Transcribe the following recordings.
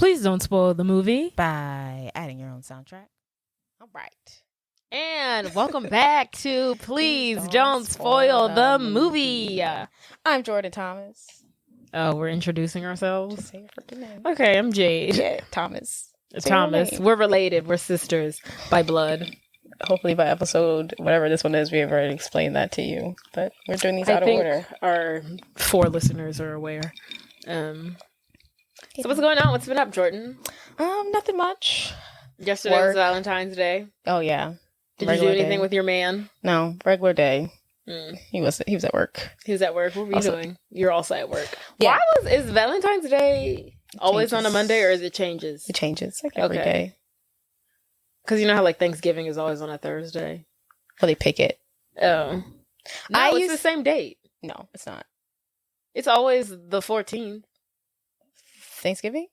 Please don't spoil the movie by adding your own soundtrack. All right. And welcome back to Please Don't Spoil the Movie. I'm Jordan Thomas. Oh, we're introducing ourselves? Just say your freaking name. Okay, I'm Jade. Yeah, Thomas. Thomas. We're related. We're sisters by blood. Hopefully by episode, whatever this one is, we have already explained that to you. But we're doing these out of order. Our 4 listeners are aware. So what's going on? What's been up, Jordan? Nothing much. Yesterday was Valentine's Day. Oh, yeah. Did you do anything with your man? No, regular day. He was at work. He was at work. What were you doing? You're also at work. Yeah. Is Valentine's Day always on a Monday, or is it changes? It changes like every day. Because you know how like Thanksgiving is always on a Thursday. Well, they pick it. Oh, no, it's the same date. No, it's not. It's always the 14th. Thanksgiving?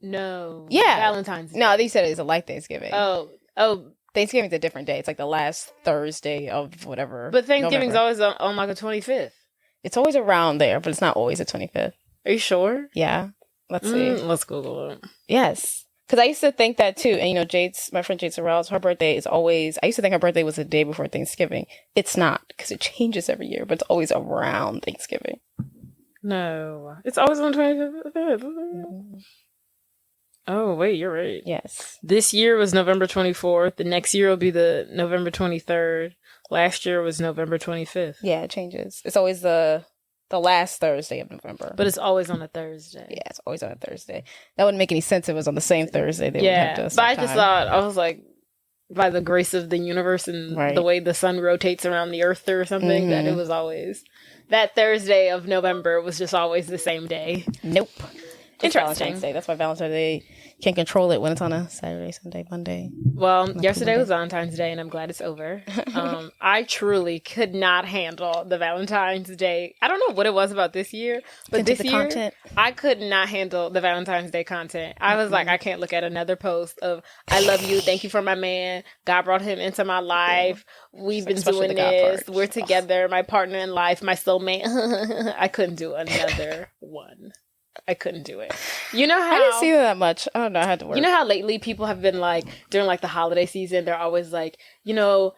No. Yeah. Valentine's Day. No, they said it's like Thanksgiving. Oh. Thanksgiving's a different day. It's like the last Thursday of whatever. But Thanksgiving's always on like the 25th. It's always around there, but it's not always the 25th. Are you sure? Yeah. Let's see. Let's Google it. Yes. Because I used to think that too. And you know, my friend Jade Sorrell's, her birthday is always, I used to think her birthday was the day before Thanksgiving. It's not, because it changes every year, but it's always around Thanksgiving. No. It's always on the 25th. Oh, wait, you're right. Yes. This year was November 24th. The next year will be the November 23rd. Last year was November 25th. Yeah, it changes. It's always the last Thursday of November. But it's always on a Thursday. Yeah, it's always on a Thursday. That wouldn't make any sense if it was on the same Thursday. They would have to but I just thought, I was like, by the grace of the universe and the way the sun rotates around the earth or something, that it was always, that Thursday of November was just always the same day. Nope. It's Interesting. Valentine's Day. That's why Valentine's Day can't control it when it's on a Saturday, Sunday, Monday. Well, yesterday was Valentine's Day, and I'm glad it's over. I truly could not handle the Valentine's Day. I don't know what it was about this year, but this year, content. I could not handle the Valentine's Day content. I was like, I can't look at another post of, I love you, thank you for my man, God brought him into my life, we've been doing this, we're together, my partner in life, my soulmate. I couldn't do another one. I couldn't do it. You know how I didn't see that much. I don't know. I had to work. You know how lately people have been like, during like the holiday season, they're always like, you know,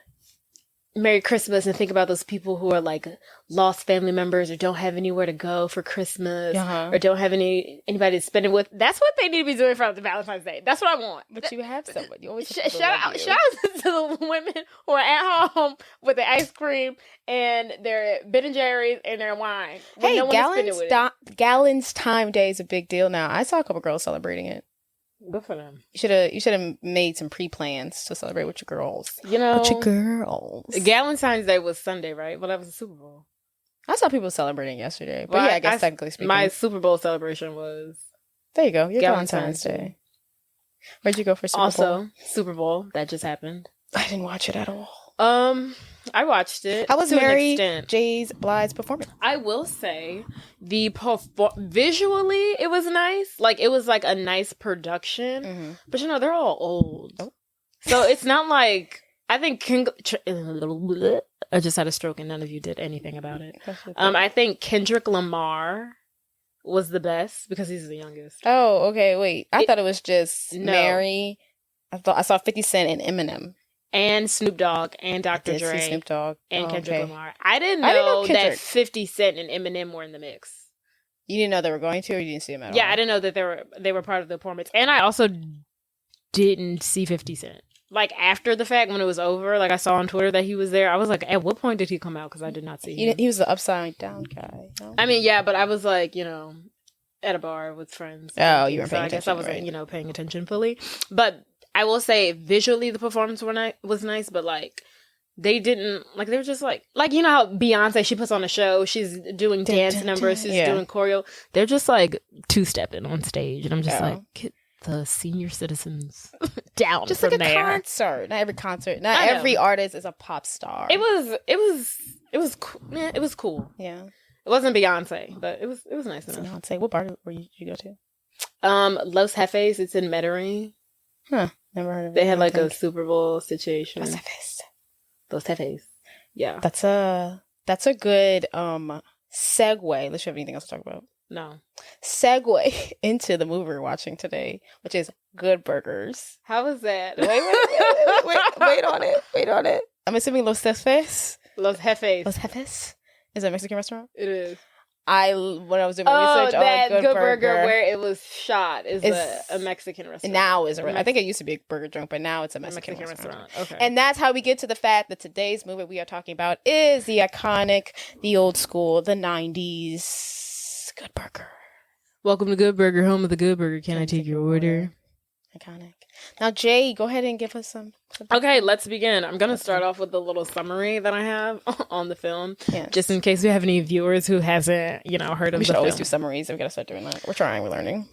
Merry Christmas, and think about those people who are like lost family members or don't have anywhere to go for Christmas or don't have anybody to spend it with. That's what they need to be doing for the Valentine's Day. That's what I want. But you have somebody. You always shout out to the women who are at home with their ice cream and their Ben and Jerry's and their wine. Hey, Gallons Time Day is a big deal now. I saw a couple girls celebrating it. Good for them. You should have made some pre-plans to celebrate with your girls. You know, with your girls. Valentine's Day was Sunday, right? Well, that was the Super Bowl. I saw people celebrating yesterday, but I guess technically speaking, my Super Bowl celebration was. There you go. Your Valentine's Day. Where'd you go for Super Bowl? Also, Super Bowl that just happened. I didn't watch it at all. I watched it. How was Mary J. Blige's performance? I will say visually it was nice. Like it was like a nice production. But you know, they're all old. Oh. So it's not like I think I just had a stroke and none of you did anything about it. I think Kendrick Lamar was the best because he's the youngest. Oh, okay, wait. I thought it was just Mary. I saw 50 Cent and Eminem. And Snoop Dogg and Dr. Dre Snoop Dogg and Kendrick Lamar. I didn't know that 50 Cent and Eminem were in the mix. You didn't know they were going to, or you didn't see them at all? Yeah, I didn't know that they were part of the performance. And I also didn't see 50 Cent. Like after the fact, when it was over, like I saw on Twitter that he was there. I was like, at what point did he come out? Because I did not see him. He was the upside down guy. No? I mean, yeah, but I was like, you know, at a bar with friends. Oh, you were paying attention. I guess I wasn't, you know, paying attention fully. But I will say visually the performance was nice, but like they didn't like they were just like you know how Beyonce, she puts on a show, she's doing dance numbers, she's doing choreo. They're just like two-stepping on stage, and I'm just like, get the senior citizens down. Just from like a there. concert. Not every concert. Not every artist is a pop star. It was cool. Yeah, it was cool. Yeah. It wasn't Beyonce, but it was nice enough. Beyonce. What bar were you go to? Los Jefes. It's in Metairie. Huh. Never heard of it. They had like a Super Bowl situation. Los Jefes. Yeah. That's a good segue. Unless you have anything else to talk about. No. Segue into the movie we're watching today, which is Good Burgers. How is that? Wait on it. I'm assuming Los Jefes. Los Jefes. Los Jefes is that a Mexican restaurant? It is. When I was doing my research that on Good Burger, where it was shot is a Mexican restaurant. Now is I think it used to be a burger joint, but now it's a Mexican restaurant. Okay. And that's how we get to the fact that today's movie we are talking about is the iconic, the old school, the 90s Good Burger. Welcome to Good Burger, home of the Good Burger. Can I take your order? Iconic. Now, Jay, go ahead and give us some. Okay, let's begin. I'm going to start off with a little summary that I have on the film, just in case we have any viewers who hasn't, heard of the film. We should always do summaries. We've got to start doing that. We're trying. We're learning.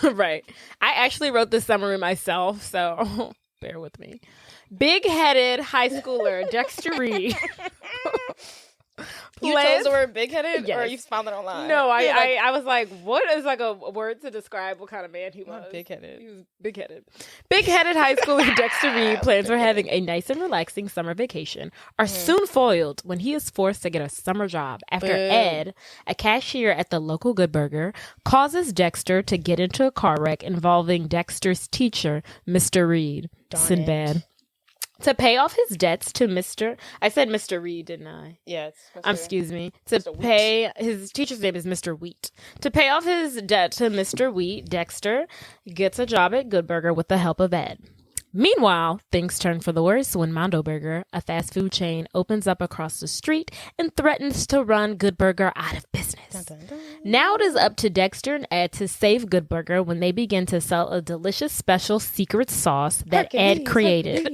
Right. I actually wrote this summary myself, so bear with me. Big-headed high schooler Dexter Reed. You chose the word big-headed, yes. Or you found it online? No, I was like, what is like a word to describe what kind of man he was? Big-headed. He was big-headed. Big-headed high schooler Dexter Reed plans for having a nice and relaxing summer vacation are soon foiled when he is forced to get a summer job after Ed, a cashier at the local Good Burger, causes Dexter to get into a car wreck involving Dexter's teacher, Mr. Reed, Sinbad. To pay off his debts to I said Mr. Reed, didn't I? Yes. Excuse me. To pay, his teacher's name is Mr. Wheat. To pay off his debt to Mr. Wheat, Dexter gets a job at Good Burger with the help of Ed. Meanwhile, things turn for the worse when Mondo Burger, a fast food chain, opens up across the street and threatens to run Good Burger out of business. Dun, dun, dun. Now it is up to Dexter and Ed to save Good Burger when they begin to sell a delicious special secret sauce that Ed created.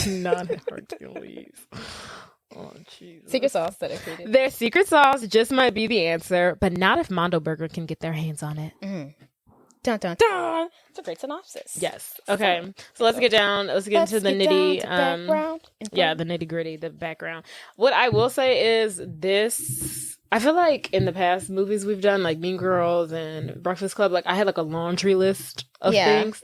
Not Hercules. Oh, Jesus. Secret sauce that Ed created. Their secret sauce just might be the answer, but not if Mondo Burger can get their hands on it. Mm. Dun, dun, dun. It's a great synopsis. Yes. Okay. So let's get into the nitty. The nitty gritty, the background. What I will say is this. I feel like in the past movies we've done, like Mean Girls and Breakfast Club, like I had like a laundry list of things.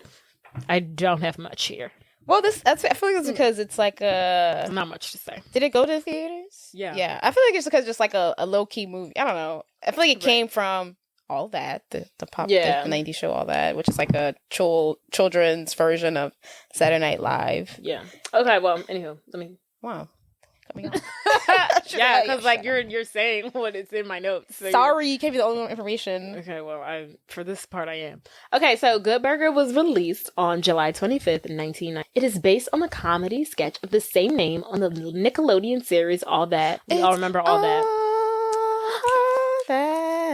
I don't have much here. Well, I feel like it's because it's like not much to say. Did it go to the theaters? Yeah. Yeah. I feel like it's because it's just like a low key movie. I don't know. I feel like it came from All That, the pop, the 90s show All That, which is like a children's version of Saturday Night Live. Yeah. Okay. Well, anywho, Wow. Yeah, because like you're saying what it's in my notes. So sorry, you gave me the only information. Okay, well, for this part I am. Okay, so Good Burger was released on July 25th, 1990. It is based on the comedy sketch of the same name on the Nickelodeon series All That. We all remember All That.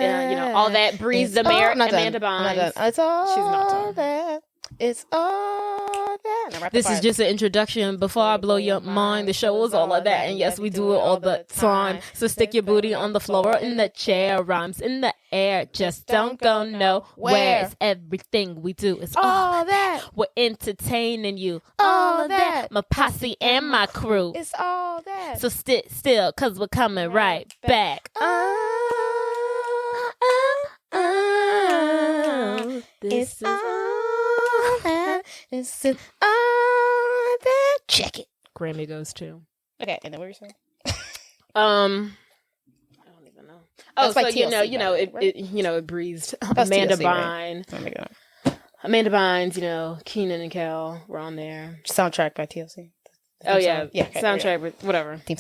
Yeah, All That. Breeze the Mayor, Amanda Bynes. It's all She's not done. that. It's all that. This is just an introduction. Before I blow your mind, the show is all of that. And yes, we do it all the time. So stick your booty on the floor or in the chair. Rhymes in the air. Just don't go nowhere. It's everything we do. It's all that. We're entertaining you. All of that. My posse and my crew. It's all that. So sit still, because we're coming right back. This is all that. This is all that. Check it. Grammy goes too. Okay, and then what were you saying? I don't even know. Oh, so TLC, it breezed Amanda Bynes. Right? Oh my god. Amanda Bynes, Keenan and Kel were on there. Soundtrack by TLC. Soundtrack, whatever. Theme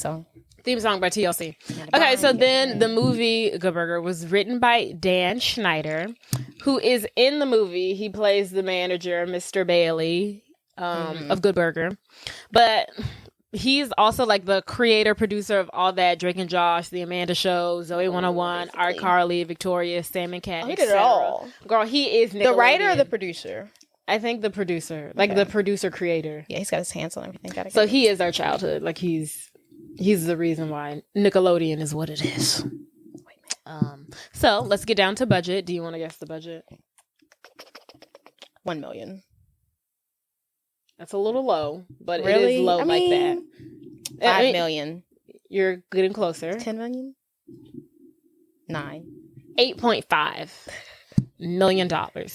song by TLC. Okay, so then the movie Good Burger was written by Dan Schneider, who is in the movie. He plays the manager, Mr. Bailey, of Good Burger. But he's also like the creator, producer of All That, Drake and Josh, The Amanda Show, Zoe 101, iCarly, Victoria, Sam and Cat, he did it all. Girl, he is Nickelodeon. The writer or the producer? I think the producer, the producer creator. Yeah, he's got his hands on everything. So he is our childhood. Like he's the reason why Nickelodeon is what it is. So let's get down to budget. Do you want to guess the budget? $1 million. That's a little low, but really? It is low like that. $5 million. You're getting closer. $10 million? 9. $8.5 million.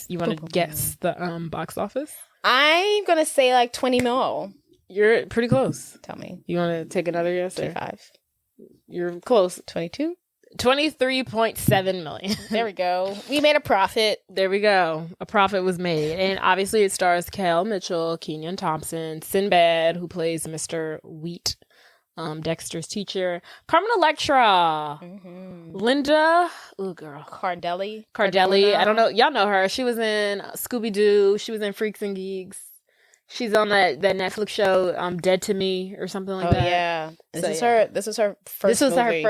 You want to guess the box office? I'm gonna say like 20 mil. You're pretty close. Tell me. You want to take another guess? 25. You're close. 22. $23.7 million. There we go. We made a profit. There we go. A profit was made. And obviously it stars Kel Mitchell, Keenan Thompson, Sinbad, who plays Mr. Wheat, Dexter's teacher, Carmen Electra, Linda, Cardelli. I don't know. Y'all know her. She was in Scooby-Doo. She was in Freaks and Geeks. She's on that Netflix show, Dead to Me or something like that. Yeah. This was her first movie.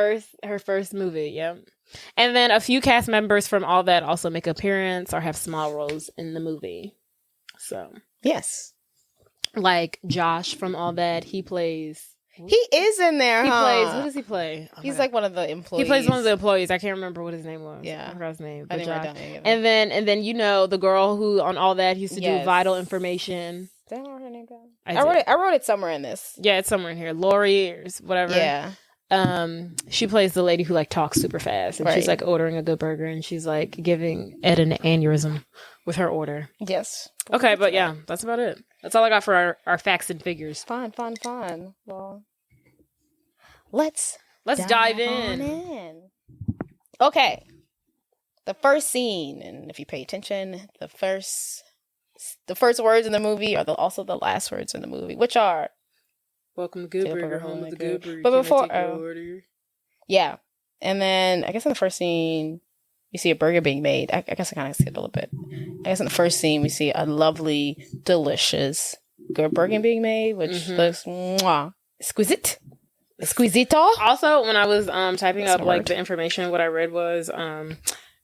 her first movie, yeah. And then a few cast members from All That also make appearance or have small roles in the movie. So yes. Like Josh from All That, he is in there, plays, who does he play? He's like one of the employees. He plays one of the employees. I can't remember what his name was. Yeah. I forgot his name. I didn't write down any of and then the girl who on All That used to do vital information. Did I write her name down? I wrote it somewhere in this. Yeah, it's somewhere in here. Lori or whatever. Yeah. She plays the lady who like talks super fast, and she's like ordering a good burger, and she's like giving Ed an aneurysm with her order. Yes. Okay, but yeah, that's about it. That's all I got for our facts and figures. Fine. Well, let's dive in. Okay. The first scene, and if you pay attention, the first words in the movie are also the last words in the movie, which are "Welcome to Good Burger, home of the Good Burger." But before, yeah, and then I guess in the first scene you see a burger being made. I guess I kind of skipped a little bit. I guess in the first scene we see a lovely, delicious good burger being made, which looks exquisite. Squisito. Also, when I was typing up like the information, what I read was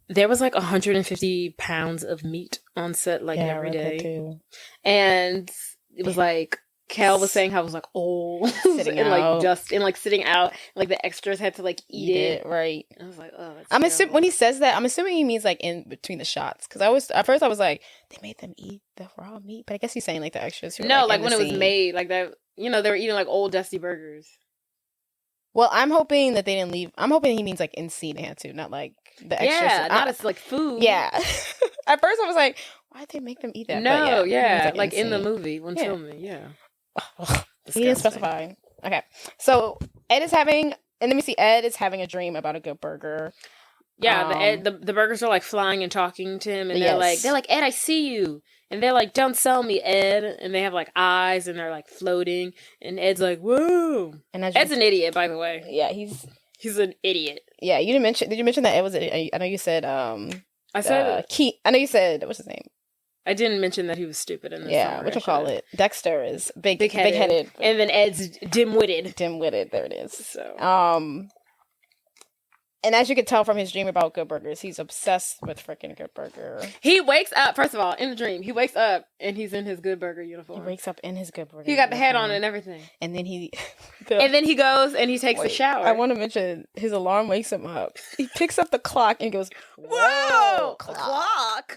there was like 150 pounds of meat on set every day, and it was like Kel was saying how it was like old sitting and out. like dust and like sitting out, like the extras had to like eat it. Right. I was like, oh, that's I'm assuming when he says that, I'm assuming he means like in between the shots, because at first I was like, they made them eat the raw meat, but I guess he's saying like the extras. No, like when it was made, like that, they were eating like old dusty burgers. Well, I'm hoping that they didn't leave. I'm hoping he means like in scene they had to, not like the extras. Yeah, not as like food. Yeah. At first I was like, why'd they make them eat that? No, yeah, like in the movie when filming, yeah. He didn't specify. Okay, so Ed is having a dream about a good burger. Yeah, the burgers are like flying and talking to him, and they're like, Ed, I see you, and they're like, don't sell me, Ed, and they have like eyes, and they're like floating, and Ed's like, whoa, and Ed's an idiot, by the way. Yeah, he's an idiot. Yeah, you didn't mention. Did you mention that Ed was? I know you said. I said I know you said what's his name. I didn't mention that he was stupid in this. Yeah, what you call it? Dexter is big-headed, and then Ed's dim-witted. There it is. So, and as you can tell from his dream about Good Burgers, he's obsessed with freaking Good Burger. He wakes up, first of all, in the dream. He wakes up and he's in his Good Burger uniform. He wakes up in his Good Burger. He got the hat on and everything. And then he goes and he takes a shower. I want to mention his alarm wakes him up. He picks up the clock and goes, "Whoa, a clock."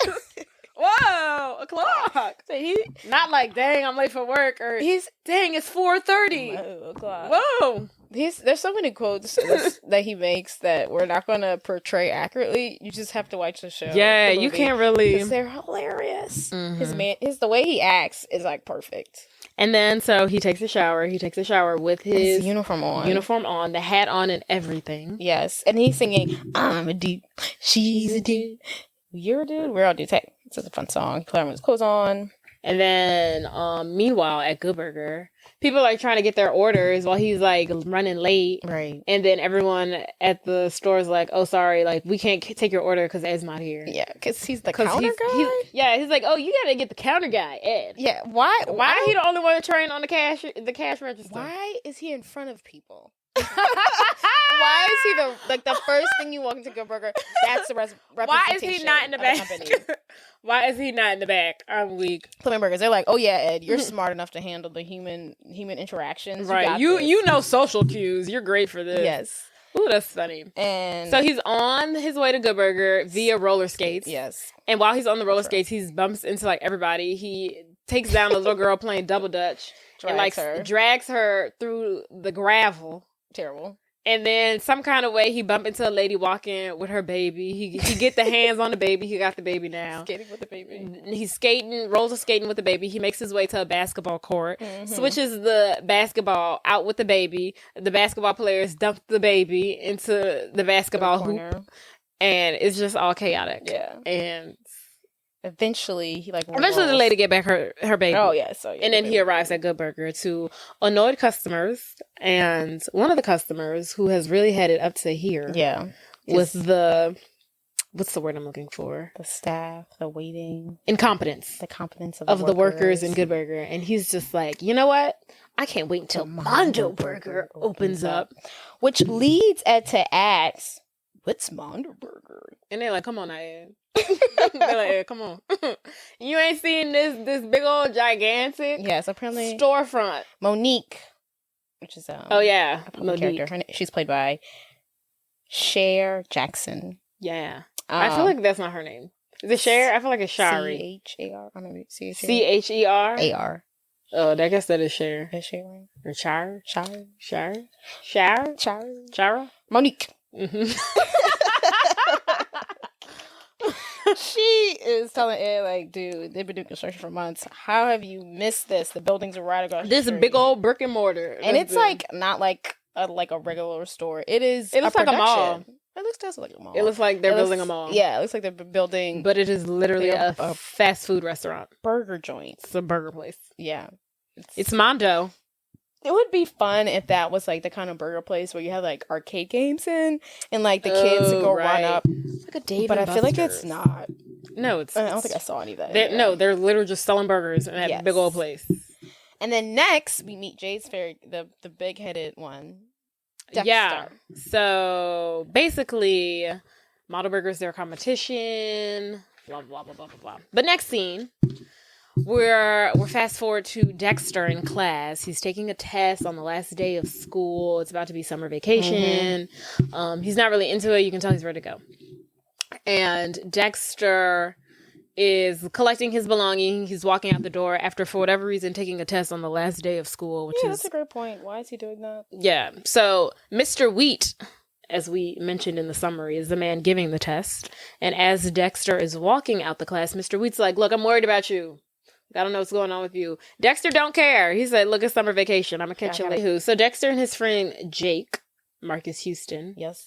Whoa, a clock. So not like, dang, I'm late for work, or dang, it's 4:30. Whoa, a clock. Whoa. There's so many quotes that he makes that we're not going to portray accurately. You just have to watch the show. Yeah, you can't really. Because they're hilarious. Mm-hmm. The way he acts is like perfect. And then so he takes a shower. He takes a shower with his uniform on, the hat on, and everything. Yes, and he's singing, "I'm a dude, she's a dude, you're a dude, we're all dudes." Hey, it's a fun song. Put his clothes on. And then, meanwhile, at Good Burger, people are trying to get their orders while he's like running late. Right. And then everyone at the store is like, "Oh, sorry, like we can't take your order because Ed's not here." Yeah, because he's the counter guy. He's like, "Oh, you gotta get the counter guy, Ed." Yeah. Why is he the only one trained on the cash register? Why is he in front of people? Why is he the first thing you walk into Good Burger? That's the representation. Why is he not in the back? Why is he not in the back? I'm weak. Flipping burgers. They're like, "Oh yeah, Ed, you're smart enough to handle the human interactions. Right? You know social cues. You're great for this." Yes. Ooh, that's funny. And so he's on his way to Good Burger via roller skates. Yes. And while he's on the roller skates, he bumps into like everybody. He takes down a little girl playing double dutch and like drags her through the gravel. Terrible. And then some kind of way he bumped into a lady walking with her baby. He get the hands on the baby. He got the baby now. Skating with the baby. He's rolls of skating with the baby. He makes his way to a basketball court, switches the basketball out with the baby. The basketball players dump the baby into the basketball hoop. And it's just all chaotic. Yeah. And eventually the lady get back her baby. Oh yeah, so yeah, and then he arrives at Good Burger to annoyed customers, and one of the customers who has really had it up to here. Yeah, with the what's the word I'm looking for? The staff, the waiting, incompetence, the competence of the workers in Good Burger, and he's just like, you know what? I can't wait until Mondo Burger opens up, which leads Ed to ask, "What's Mondo Burger?" And they're like, "Come on, Ed." They're like, "Ed, come on. You ain't seen this big old gigantic apparently storefront." Monique, which is Monique. character. She's played by Cher Jackson. Yeah, I feel like that's not her name. Is it Cher? I feel like it's Shari. Char. I mean, Cherer. Ar. Oh, I guess that is Cher. Is Cher right? Or Char. Chara. Monique. Mm-hmm. She is telling Ed, like, dude, they've been doing construction for months. How have you missed this? The buildings are right across this big old brick and mortar. And it's like not like a regular store. It looks like a mall. It does look like a mall. It looks like they're building a mall. Yeah, it looks like they're building. But it is literally a fast food restaurant. Burger joint. It's a burger place. Yeah. It's Mondo. It would be fun if that was like the kind of burger place where you have like arcade games in and like the kids go run up. It's like a Dave But and I feel like it's not. No, I don't think I saw any of that. They're literally just selling burgers in that big old place. And then next we meet Jade's the big-headed one. Dexter. Yeah. So basically, Model Burger is their competition. Blah blah blah blah blah blah. But next scene, we're fast forward to Dexter in class. He's taking a test on the last day of school. It's about to be summer vacation. He's not really into it. You can tell he's ready to go. And Dexter is collecting his belongings. He's walking out the door after, for whatever reason, taking a test on the last day of school. Which that's a great point. Why is he doing that? Yeah. So Mr. Wheat, as we mentioned in the summary, is the man giving the test. And as Dexter is walking out the class, Mr. Wheat's like, "Look, I'm worried about you. I don't know what's going on with you." Dexter don't care. He said, "Look, it's summer vacation. I'm gonna catch you later." So Dexter and his friend Jake, Marcus Houston, get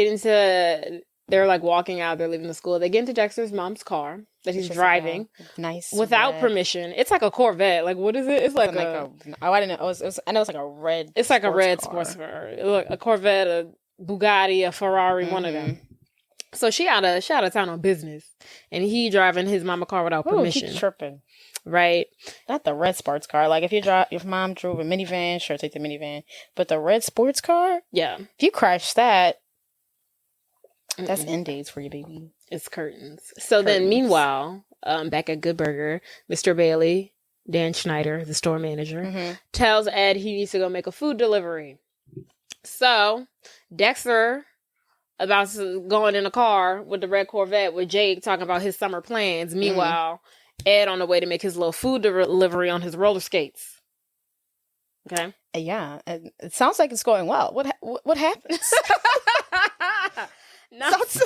into. They're like walking out. They're leaving the school. They get into Dexter's mom's car that he's driving, nice without permission. It's like a Corvette. Like, what is it? It's like I didn't know. I know it's like a red. It's like a red sports car. Look, a Corvette, a Bugatti, a Ferrari, one of them. So she out of town on business, and he driving his mama car without permission. He's tripping, right? Not the red sports car. Like if mom drove a minivan, sure, take the minivan. But the red sports car, if you crash that, that's end days for you, baby. It's curtains. So then, meanwhile, back at Good Burger, Mr. Bailey, Dan Schneider, the store manager, tells Ed he needs to go make a food delivery. So Dexter about to going in a car with the red Corvette with Jake talking about his summer plans. Meanwhile, Ed on the way to make his little food delivery on his roller skates. Okay. Yeah, it sounds like it's going well. What happens? Sounds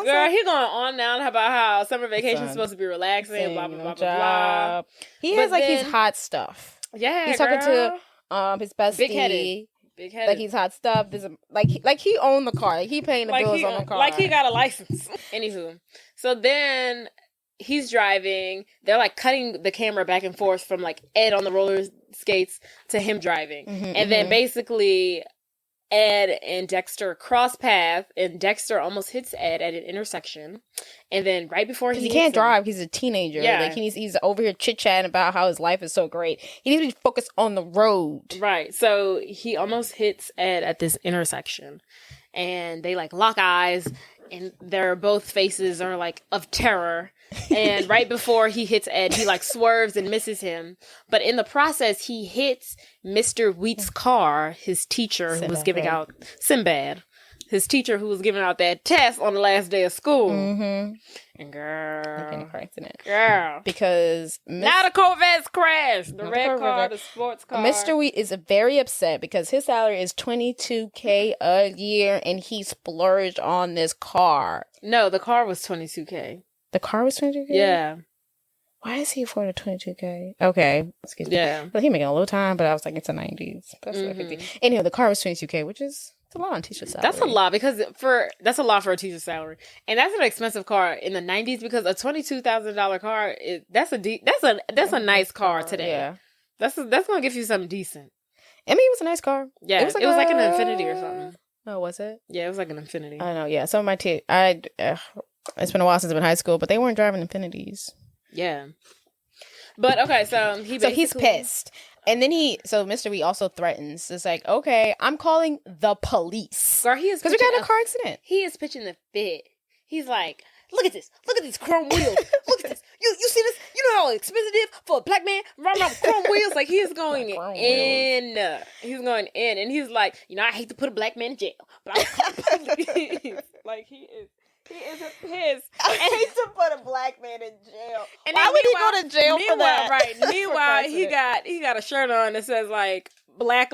girl, like... he going on and on about how summer vacation is supposed to be relaxing, blah blah blah blah. He has his hot stuff. Yeah, he's talking to his bestie. Big headed. Like he's hot stuff. There's like he owned the car. Like he paying the bills on the car. Like he got a license. Anywho, so then he's driving. They're like cutting the camera back and forth from like Ed on the roller skates to him driving, and then basically Ed and Dexter cross path, and Dexter almost hits Ed at an intersection. And then right before he can't drive, he's a teenager. Yeah. Like he's over here chit-chatting about how his life is so great. He needs to be focused on the road. Right. So he almost hits Ed at this intersection. And they like lock eyes, and their both faces are like of terror. And right before he hits Ed, he like swerves and misses him. But in the process, he hits Mr. Wheat's car, his teacher who was giving out Sinbad. his teacher who was giving out that test on the last day of school. Mm-hmm. And girl, He in a car accident. Girl, because now the Corvette's crashed. The red car, the sports car. Mr. Wheat is very upset because his salary is $22K a year, and he splurged on this car. No, the car was $22K. The car was $22K? Yeah. Why is he afford a $22K? Okay, excuse me. Yeah. Well, he making a little time, but I was like, it's the 90s. That's 50. Anyway, the car was $22K, which is a lot on teacher's salary. That's a lot that's a lot for a teacher's salary, and that's an expensive car in the 90s because a $22,000 car that's a nice car today. Yeah, that's gonna give you something decent. I mean, it was a nice car. Yeah, it was like an Infinity or something. Oh, was it? Yeah, it was like an Infinity. I know. Yeah, some of my it's been a while since I've been in high school, but they weren't driving Infinities. Yeah. But okay, so he's pissed. And then Mr. Wheat also threatens. It's like, okay, I'm calling the police. Girl, he is because we got in a car accident. He is pitching the fit. He's like, look at this. Look at these chrome wheels. Look at this. You see this? You know how expensive it is for a black man riding around with chrome wheels? Like, he is going in. He's going in. And he's like, I hate to put a black man in jail, but I'm calling the police. Like, he is pissed. I hate to put a black man in jail. And why would he go to jail for that? Right. Meanwhile, he got a shirt on that says like black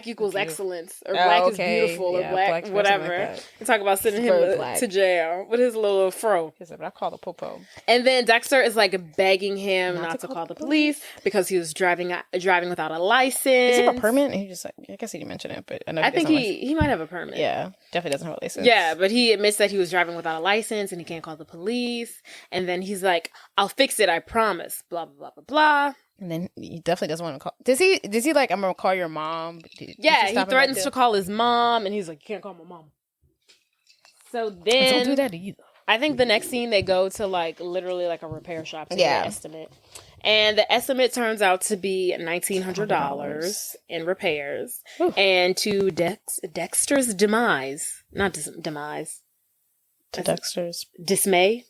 equals excellence, or black is beautiful, or black whatever. Like and talk about sending him to jail with his little fro. He said, but I call the popo. And then Dexter is like begging him not to call the police because he was driving without a license. Does he have a permit? He just I guess he didn't mention it, but I think he might have a permit. Yeah, definitely doesn't have a license. Yeah, but he admits that he was driving without a license and he can't call the police. And then he's like, "I'll fix it, I promise." Blah blah blah blah blah. And then he definitely doesn't want to call. Does he like, I'm gonna call your mom? He threatens to call his mom, and he's like, you can't call my mom. So then don't do that either. I think the next scene they go to like literally like a repair shop to get an estimate. And the estimate turns out to be $1,900 in repairs. Ooh. And to Dexter's demise. Not demise. To Dexter's dismay.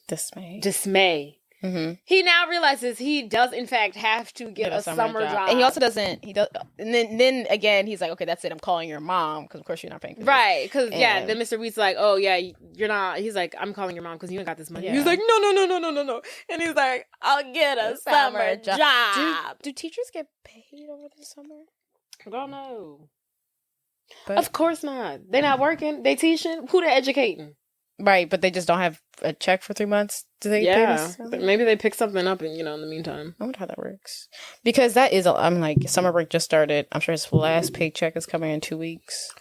Mm-hmm. He now realizes he does in fact have to get a summer job. And he also doesn't. And then again, he's like, okay, that's it. I'm calling your mom because of course you're not paying for this. Right? Because then Mr. Wheat's like, oh yeah, you're not. He's like, I'm calling your mom because you ain't got this money. Yeah. He's like, no. And he's like, I'll get a summer job. Do teachers get paid over the summer? I don't know. But of course not. They're not working. They teaching. Who they educating? Right, but they just don't have a check for 3 months. Do they? Yeah, maybe they pick something up, and in the meantime. I wonder how that works. Because that is, I'm like, summer break just started. I'm sure his last paycheck is coming in 2 weeks.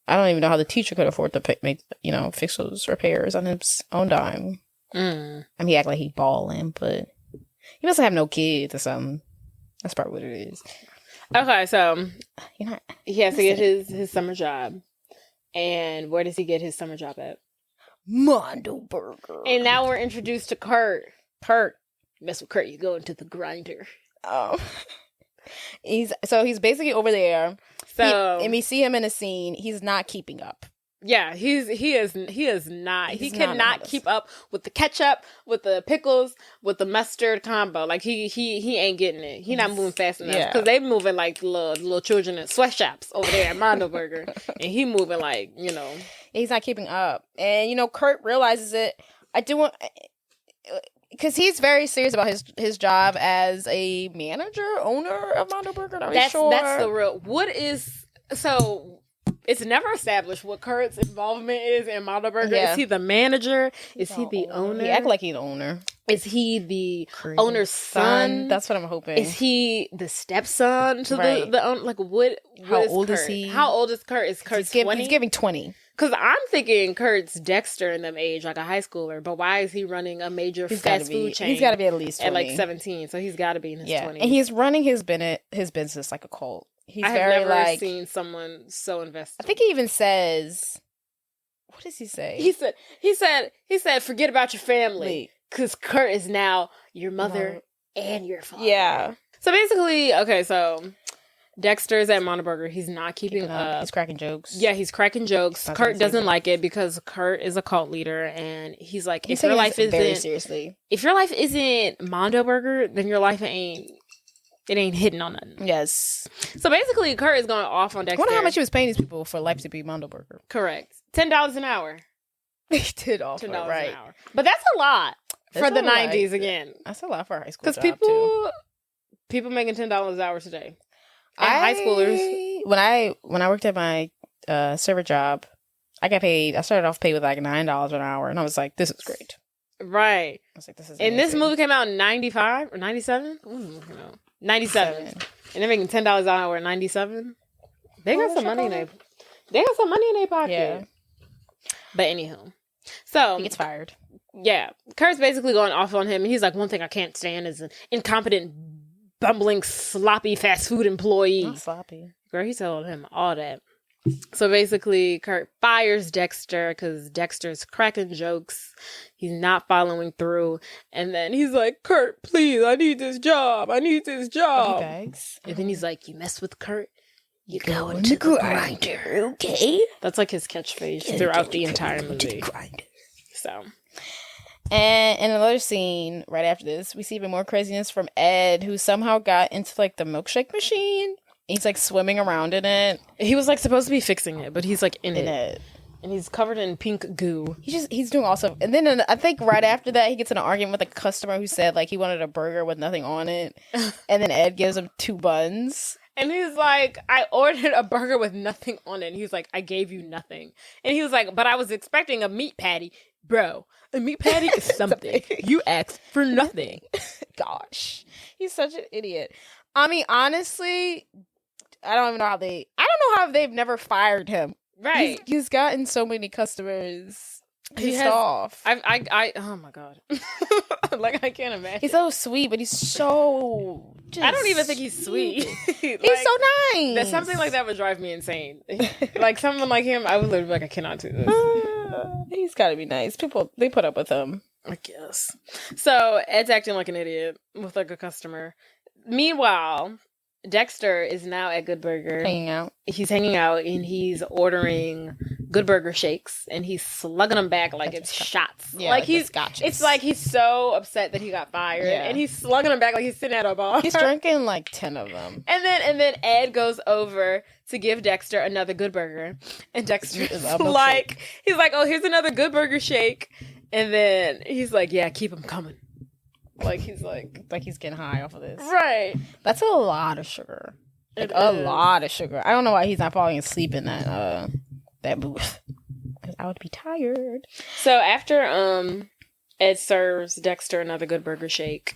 I don't even know how the teacher could afford to fix those repairs on his own dime. I mean, he act like he balling, but he must have no kids or something. That's probably what it is. Okay, so he has to get his summer job, and where does he get his summer job at? Mondo Burger. And now we're introduced to Kurt. Mess with Kurt, you go into the grinder. Oh. He's basically over there. And we see him in a scene. He's not keeping up. Yeah, he is not. He cannot keep up with the ketchup, with the pickles, with the mustard combo. Like he ain't getting it. He not moving fast enough because they moving like little children in sweatshops over there at Mondo Burger, and he moving like he's not keeping up. And Kurt realizes it. I do want because he's very serious about his job as a owner of Mondo Burger. That's the real. It's never established what Kurt's involvement is in Mondo Burger. Yeah. Is he the manager? Is he the owner? He act like he's the owner. Is he the owner's son? That's what I'm hoping. Is he the stepson to the owner? Like, what How is old Kurt? is he? How old is Kurt? Is Kurt 20? He's giving 20. Because I'm thinking Kurt's Dexter in them age, like a high schooler. But why is he running a major fast food chain? He's got to be at least 20. At like 17. So he's got to be in his 20s. And he's running his business like a cult. I have never seen someone so invested. I think he even says, what does he say? He said, forget about your family. Because Kurt is now your mother and your father. Yeah. So basically, okay, so Dexter's at Mondo Burger. He's not keeping up. He's cracking jokes. Yeah, he's cracking jokes. Kurt doesn't like it because Kurt is a cult leader, and he's like, if your life isn't Mondo Burger, then your life ain't It ain't hitting on nothing. Yes. So basically, Kurt is going off on Dexter. I wonder how much he was paying these people for life to be Mondo Burger. Correct. $10 an hour. They did offer $10 right. an hour. But that's a lot for the 90s again. That's a lot for a high school job, because people making $10 an hour today. And high schoolers. When I worked at my server job, I started off paid with like $9 an hour, and I was like, this is great. Right. I was like, this is amazing. And this movie came out in 95 or 97? 97. And they're making $10 an hour in 97. They got some money in their pocket. Yeah. But anywho. So he gets fired. Yeah. Kurt's basically going off on him. And he's like, one thing I can't stand is an incompetent, bumbling, sloppy fast food employee. Not sloppy. Girl, he told him all that. So basically, Kurt fires Dexter because Dexter's cracking jokes. He's not following through. And then he's like, Kurt, please, I need this job. He begs. And then he's like, you mess with Kurt, you go into the grinder, okay? That's like his catchphrase throughout the entire movie. So. And in another scene, right after this, we see even more craziness from Ed, who somehow got into like the milkshake machine. He's like swimming around in it. He was like supposed to be fixing it, but he's like in it. And he's covered in pink goo. He's doing awesome. And then I think right after that, he gets in an argument with a customer who said like he wanted a burger with nothing on it. And then Ed gives him 2 buns. And he's like, I ordered a burger with nothing on it. And he's like, I gave you nothing. And he was like, but I was expecting a meat patty. Bro, a meat patty is something. You asked for nothing. Gosh. He's such an idiot. I mean, honestly, I don't know how they've never fired him. Right. He's gotten so many customers pissed off. Oh my God. Like, I can't imagine. He's so sweet, but he's so I don't even think he's sweet. He's so nice. That something like that would drive me insane. Like, someone like him, I would literally be like, I cannot do this. He's gotta be nice. People, they put up with him. I guess. So, Ed's acting like an idiot with like a customer. Meanwhile, Dexter is now at Good Burger. Hanging out. He's hanging out and he's ordering Good Burger shakes and he's slugging them back like it's shots. Yeah, like he's scotches. It's like he's so upset that he got fired and he's slugging them back like he's sitting at a bar. He's drinking like 10 of them. And then Ed goes over to give Dexter another Good Burger. And Dexter's like, he's like, oh, here's another Good Burger shake. And then he's like, yeah, keep them coming. Like he's getting high off of this. Right. That's a lot of sugar. Like a lot of sugar. I don't know why he's not falling asleep in that booth. Because I would be tired. So after Ed serves Dexter another Good Burger shake,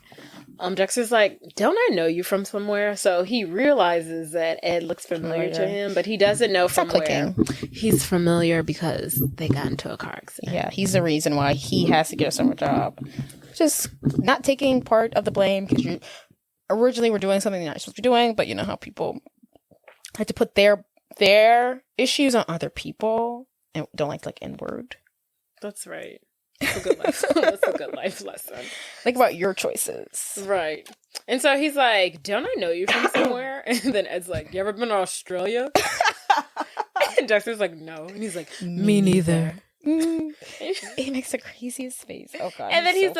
Dexter's like, don't I know you from somewhere? So he realizes that Ed looks familiar to him, but he doesn't know from where. He's familiar because they got into a car accident. Yeah, he's the reason why he has to get a summer job. Just not taking part of the blame because you originally were doing something you're not supposed to be doing, but you know how people like to put their issues on other people and don't like N-word. That's right. That's a good life. That's a good life lesson. Think about your choices. Right. And so he's like, don't I know you from somewhere? And then Ed's like, you ever been to Australia? And Dexter's like, no. And he's like, me neither. He makes the craziest face. Oh God! And then he's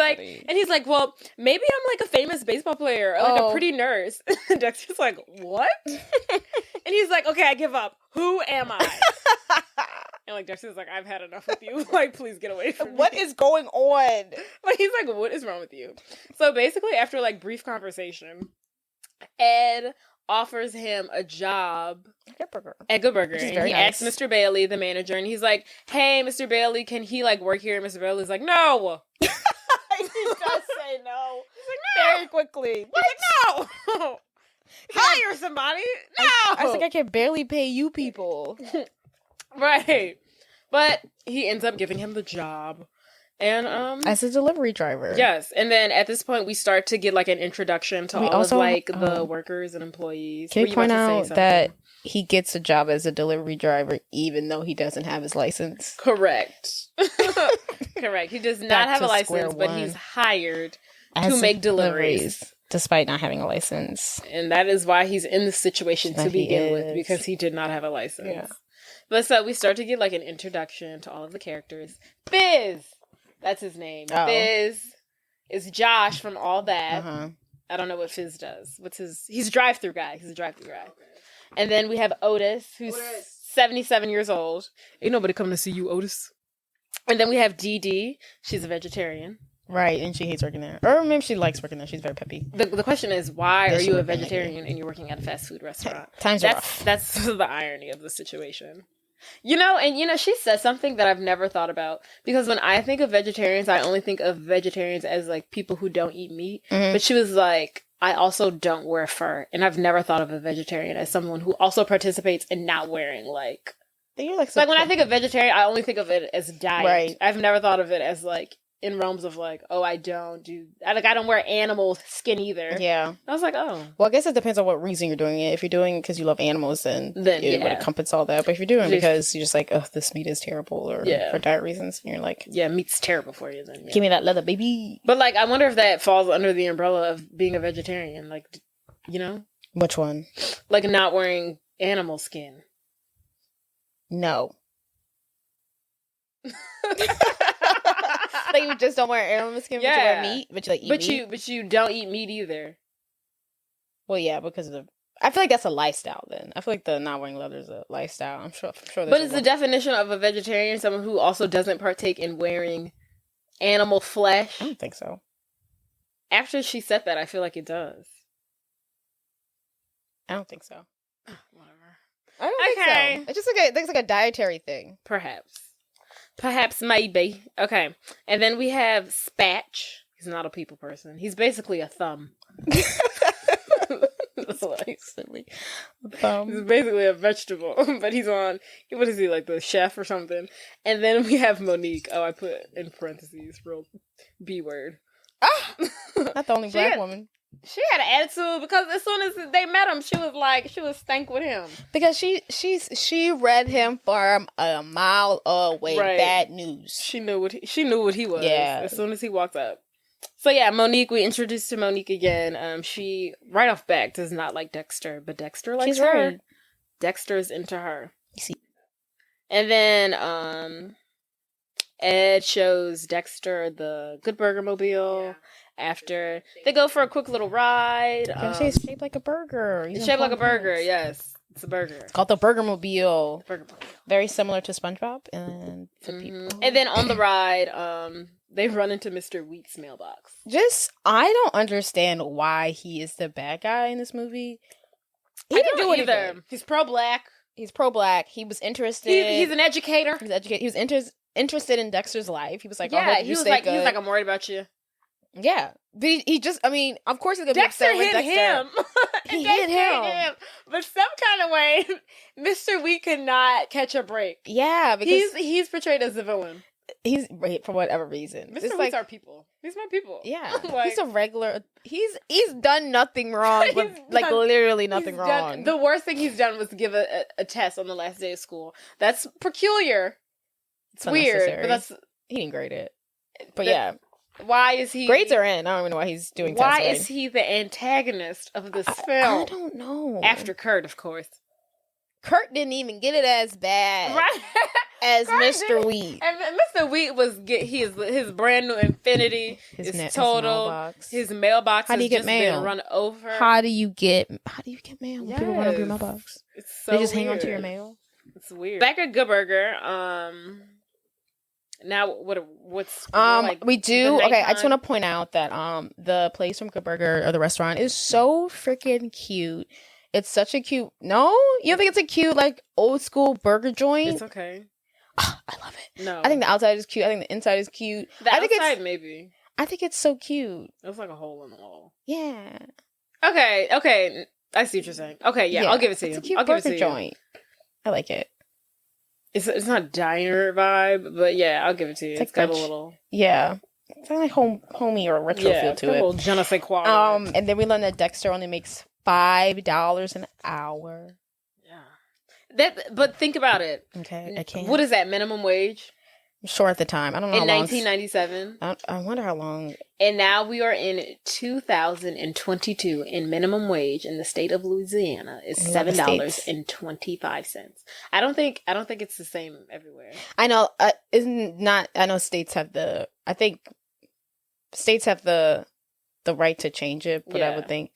like, well, maybe I'm like a famous baseball player or like a pretty nurse. And Dexter's like, what? And he's like, okay, I give up. Who am I? And like Dexter's like, I've had enough with you. Like, please get away from me. What is going on? Like he's like, what is wrong with you? So basically, after like brief conversation, Ed offers him a job at Good Burger. And he asks Mr. Bailey, the manager, and he's like, hey, Mr. Bailey, can he like work here? And Mr. Bailey's like, no. He does say no. He's like, no. Very quickly. What? Like, no. Hire somebody. No. I was like, I can barely pay you people. Right. But he ends up giving him the job. And as a delivery driver. Yes. And then at this point we start to get like an introduction to all of like the workers and employees. Can we point out that he gets a job as a delivery driver even though he doesn't have his license? Correct. Correct. He does not have a license, but he's hired to make deliveries. Despite not having a license. And that is why he's in the situation to begin with, because he did not have a license. Yeah. But so we start to get like an introduction to all of the characters. Biz! That's his name. Oh. Biz is Josh from All That. I don't know what Fizz does. He's a drive-through guy. And then we have Otis, who's 77 years old. Ain't nobody coming to see you, Otis. And then we have Dee Dee. She's a vegetarian. Right, and she hates working there. Or maybe she likes working there. She's very peppy. The question is, why are you a vegetarian and you're working at a fast food restaurant? Times are rough. That's the irony of the situation. She said something that I've never thought about. Because when I think of vegetarians, I only think of vegetarians as, like, people who don't eat meat. Mm-hmm. But she was like, I also don't wear fur. And I've never thought of a vegetarian as someone who also participates in not wearing, like... Like when I think of vegetarian, I only think of it as diet. Right. I've never thought of it as, like... in realms of like, oh, I don't wear animal skin either. Yeah. I was like, oh. Well, I guess it depends on what reason you're doing it. If you're doing it because you love animals, then it would encompass all that. But if you're doing it because you're just like, oh, this meat is terrible, or for diet reasons, and you're like, yeah, meat's terrible for you, then give me that leather, baby. But like, I wonder if that falls under the umbrella of being a vegetarian. Like, Which one? Like not wearing animal skin. No. Like you just don't wear animal skin, but you wear meat, but you like eat meat. But you don't eat meat either. Well, yeah, because of I feel like that's a lifestyle. Then I feel like the not wearing leather is a lifestyle. I'm sure. But is the definition of a vegetarian someone who also doesn't partake in wearing animal flesh? I don't think so. After she said that, I feel like it does. I don't think so. Whatever. I don't think so. It's just like a dietary thing, Perhaps, maybe. Okay. And then we have Spatch. He's not a people person. He's basically a thumb. That's what he's silly. He's basically a vegetable. But he's on, what is he, like the chef or something? And then we have Monique. Oh, I put in parentheses, real B word. Ah! Not the only black woman. She had an attitude because as soon as they met him, she was stank with him. Because she read him from a mile away. Right. Bad news. She knew what he was. Yeah. As soon as he walked up. So yeah, Monique. We introduced to Monique again. She right off back does not like Dexter, but Dexter likes her. Right. Dexter's into her. You see. And then Ed shows Dexter the Good Burger Mobile. Yeah. After they go for a quick little ride. It's shaped like a burger. It's shaped like a burger, yes. It's a burger. It's called the Burger Mobile. Very similar to SpongeBob and to people. And then on the ride, they run into Mr. Wheat's mailbox. I don't understand why he is the bad guy in this movie. He didn't do it either. He's pro-black. He was interested. He's an educator. He was interested in Dexter's life. He was like, yeah, he was like, I'm worried about you. Yeah, but he just, I mean, of course he's gonna be upset with Dexter. Him. He hit him. But some kind of way, Mr. Wheat could not catch a break. Yeah, because he's portrayed as the villain. He's for whatever reason. Mr. Wheat's our people. He's my people. Yeah, he's a regular. He's done nothing wrong, literally nothing wrong. The worst thing he's done was give a test on the last day of school. That's peculiar. It's weird, but he didn't grade it. But yeah. Why is he... Grades are in. I don't even know why he's doing tests. Why is he the antagonist of this film? I don't know. After Kurt, of course. Kurt didn't even get it as bad as Mr. Wheat. And Mr. Wheat his brand new Infinity is total. His mailbox has just been run over. How do you get mail when people run over your mailbox? It's so They just hang on to your mail? It's weird. Back at Good Burger, now, what's we do okay. I just want to point out that the place from Good Burger or the restaurant is so freaking cute. It's such a cute. No, you don't think it's a cute like old school burger joint? It's okay. Oh, I love it. No, I think the outside is cute. I think the inside is cute. The outside maybe. I think it's so cute. It looks like a hole in the wall. Yeah. Okay. I see what you're saying. Okay, yeah. I'll give it to you. It's a cute burger joint. I like it. It's not diner vibe, but yeah, I'll give it to you. It's got a little... Yeah. It's like homey or retro feel to it. A little je ne sais quoi. And then we learned that Dexter only makes $5 an hour. Yeah. But think about it. Okay, I can't. What is that, minimum wage? I'm sure at the time. I don't know how long. In 1997. I wonder how long. And now we are in 2022, and minimum wage in the state of Louisiana is $7.25. I don't think it's the same everywhere. I know. I know states have the the right to change it, but I think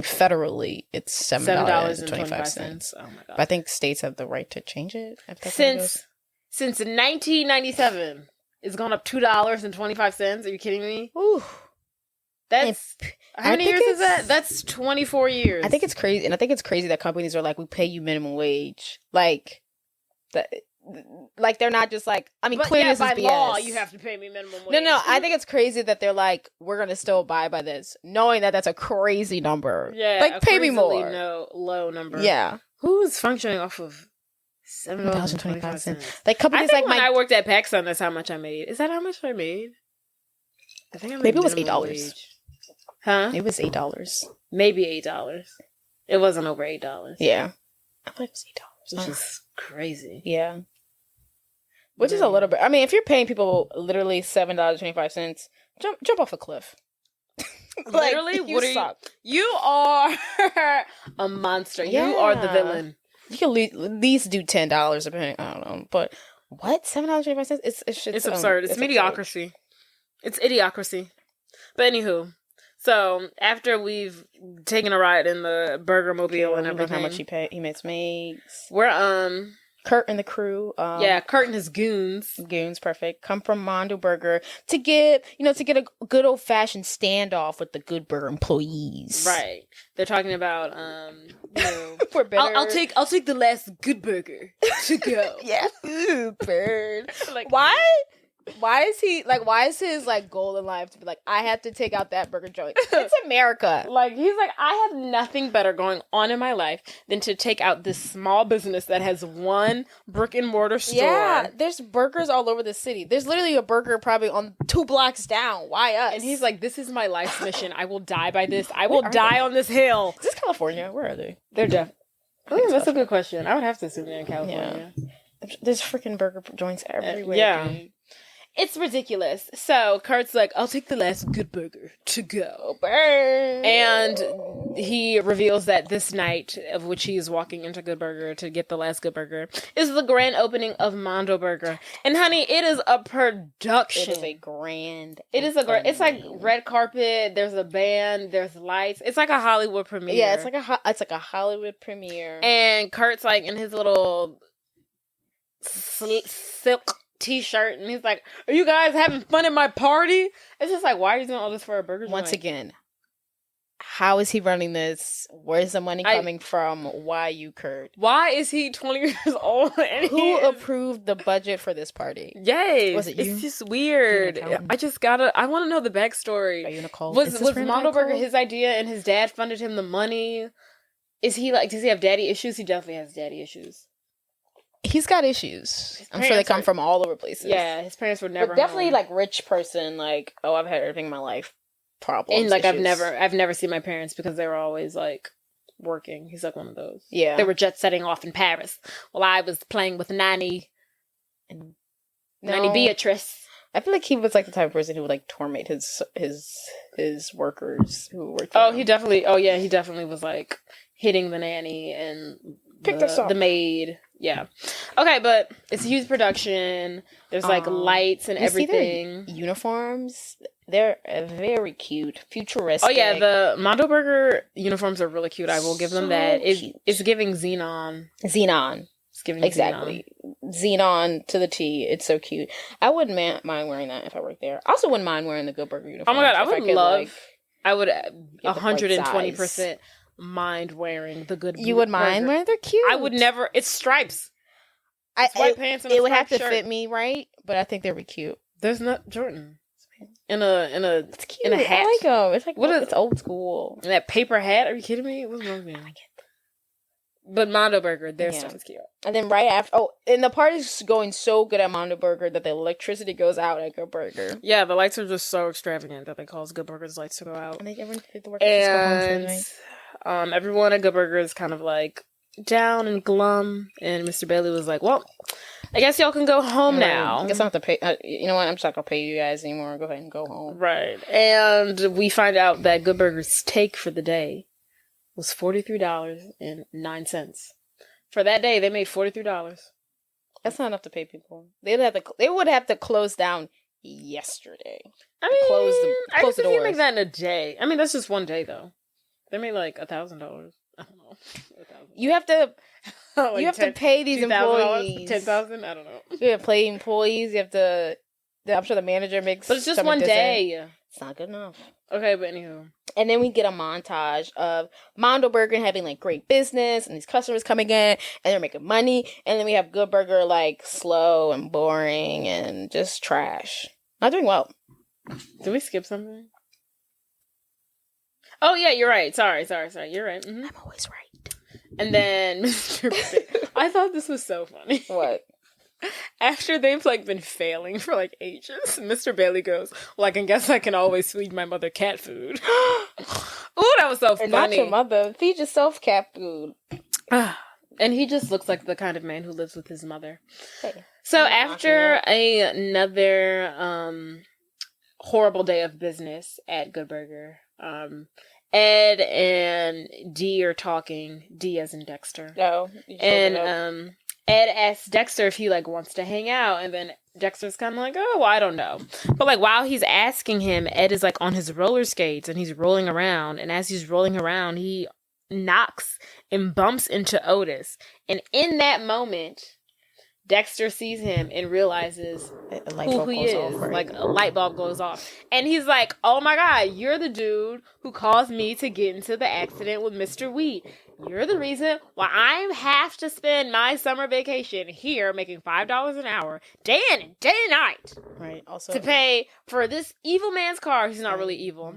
federally it's $7.25. Oh my god! But I think states have the right to change it. Since 1997, it's gone up $2.25. Are you kidding me? Ooh. That's how many years is that? That's 24 years. I think it's crazy, and I think it's crazy that companies are like, we pay you minimum wage, like that. Like they're not just like, I mean, clearly this is BS. Law you have to pay me minimum wage. No, I think it's crazy that they're like, we're gonna still abide by this, knowing that that's a crazy number. Yeah, like pay me more. Low number. Yeah, who's functioning off of $7.25? Like companies when I worked at PacSun, that's how much I made. Is that how much I made? I think I made maybe it was $8. Huh? It was $8. Maybe $8. It wasn't over $8. Yeah, I thought it was $8. Which is crazy. Yeah. Which is a little bit. I mean, if you're paying people literally $7.25, jump off a cliff. Like, literally, you are a monster. Yeah. You are the villain. You can at least do $10, depending. I don't know, but what $7.25? It's absurd. It's mediocrity. It's idiocracy. But anywho, so after we've taken a ride in the burger mobile and everything, how much he makes. We're Kurt and the crew. Kurt and his goons. Goons, perfect. Come from Mondo Burger to get a good old fashioned standoff with the Good Burger employees. Right. They're talking about we're better. I'll take the last Good Burger to go. Yeah. Ooh, bird. Like, why? Why is his like goal in life to be like, I have to take out that burger joint? It's America. Like, he's like, I have nothing better going on in my life than to take out this small business that has one brick and mortar store. Yeah, there's burgers all over the city. There's literally a burger probably on 2 blocks down. Why us? And he's like, this is my life's mission. I will die by this. I will die on this hill. Is this California? Where are they? They're deaf. That's a good question. I would have to assume they're in California. Yeah. There's freaking burger joints everywhere. Yeah. Dude. It's ridiculous. So Kurt's like, I'll take the last Good Burger to go. Burn. And he reveals that this night, of which he is walking into Good Burger to get the last Good Burger, is the grand opening of Mondo Burger. And honey, it is a production. It is a grand. It's like red carpet. There's a band. There's lights. It's like a Hollywood premiere. Yeah, it's like a Hollywood premiere. And Kurt's like in his little silk t-shirt, and he's like, are you guys having fun at my party? It's just like, why are you doing all this for a burger joint? Once again, how is he running this? Where's the money coming from? Why you, Kurt? Why is he 20 years old? Who approved the budget for this party? Yes. Was it you? It's just weird. I want to know the backstory. Are you Nicole? Was Mondo Burger his idea and his dad funded him the money? Does he have daddy issues? He definitely has daddy issues. He's got issues. I'm sure they come from all over places. Yeah, his parents were never. But definitely home. Like rich person. Like, oh, I've had everything in my life. Problems. And like issues. I've never seen my parents because they were always like working. He's like one of those. Yeah, they were jet setting off in Paris while I was playing with Nanny and Nanny Beatrice. I feel like he was like the type of person who would like torment his workers who worked. He definitely was like hitting the nanny and the maid. Yeah. Okay, but it's a huge production. There's like lights and everything. See their uniforms. They're very cute, futuristic. Oh yeah, the Mondo Burger uniforms are really cute. I will give them that. It's giving Xenon. It's giving exactly Xenon to the T. It's so cute. I wouldn't mind wearing that if I worked there. I also wouldn't mind wearing the Good Burger uniform. Oh my god, I would 120% mind wearing the Good Burger. You would mind wearing? They're cute. I would never. It's stripes. It's white pants and a it would have to shirt. Fit me right, but I think they would be cute. There's not Jordan in a it's cute. in a hat. I like them. It's like it's old school. And that paper hat. Are you kidding me? What's wrong with me? I get that. But Mondo Burger, their stuff is cute. And then right after, and the party's going so good at Mondo Burger that the electricity goes out at Good Burger. Yeah, the lights are just so extravagant that they cause Good Burger's lights to go out. And everyone did the work. And everyone at Good Burger is kind of like down and glum, and Mr. Bailey was like, well, I guess y'all can go home now. I guess I don't have to pay. You know what? I'm just not going to pay you guys anymore. Go ahead and go home. Right. And we find out that Good Burger's take for the day was $43.09. For that day, they made $43. That's not enough to pay people. They would have to close down yesterday. I mean, close the doors. You make that in a day. I mean, that's just one day though. They made like $1,000. I don't know. You have to. Like you have to pay these employees. 10,000. I don't know. You have to pay employees. You have to. I'm sure the manager makes. But it's just one day. It's not good enough. Okay, but anywho. And then we get a montage of Mondo Burger having like great business and these customers coming in and they're making money. And then we have Good Burger like slow and boring and just trash. Not doing well. Did we skip something? Oh yeah, you're right. Sorry. You're right. Mm-hmm. I'm always right. And then Mr. I thought this was so funny. What? After they've like been failing for like ages, Mr. Bailey goes, "Well, I can guess I can always feed my mother cat food." Ooh, that was so funny. Not your mother. Feed yourself cat food. And he just looks like the kind of man who lives with his mother. Hey, so after another horrible day of business at Good Burger, Ed and Dee are talking. Dee as in Dexter. No. And Ed asks Dexter if he like wants to hang out, and then Dexter's kind of like, "Oh, well, I don't know." But like while he's asking him, Ed is like on his roller skates and he's rolling around, and as he's rolling around, he knocks and bumps into Otis. And in that moment, Dexter sees him and realizes who he is. Like a light bulb goes off. And he's like, "Oh my God, you're the dude who caused me to get into the accident with Mr. Wheat. You're the reason why I have to spend my summer vacation here making $5 an hour day and night. Right. Also to pay for this evil man's car who's not really evil."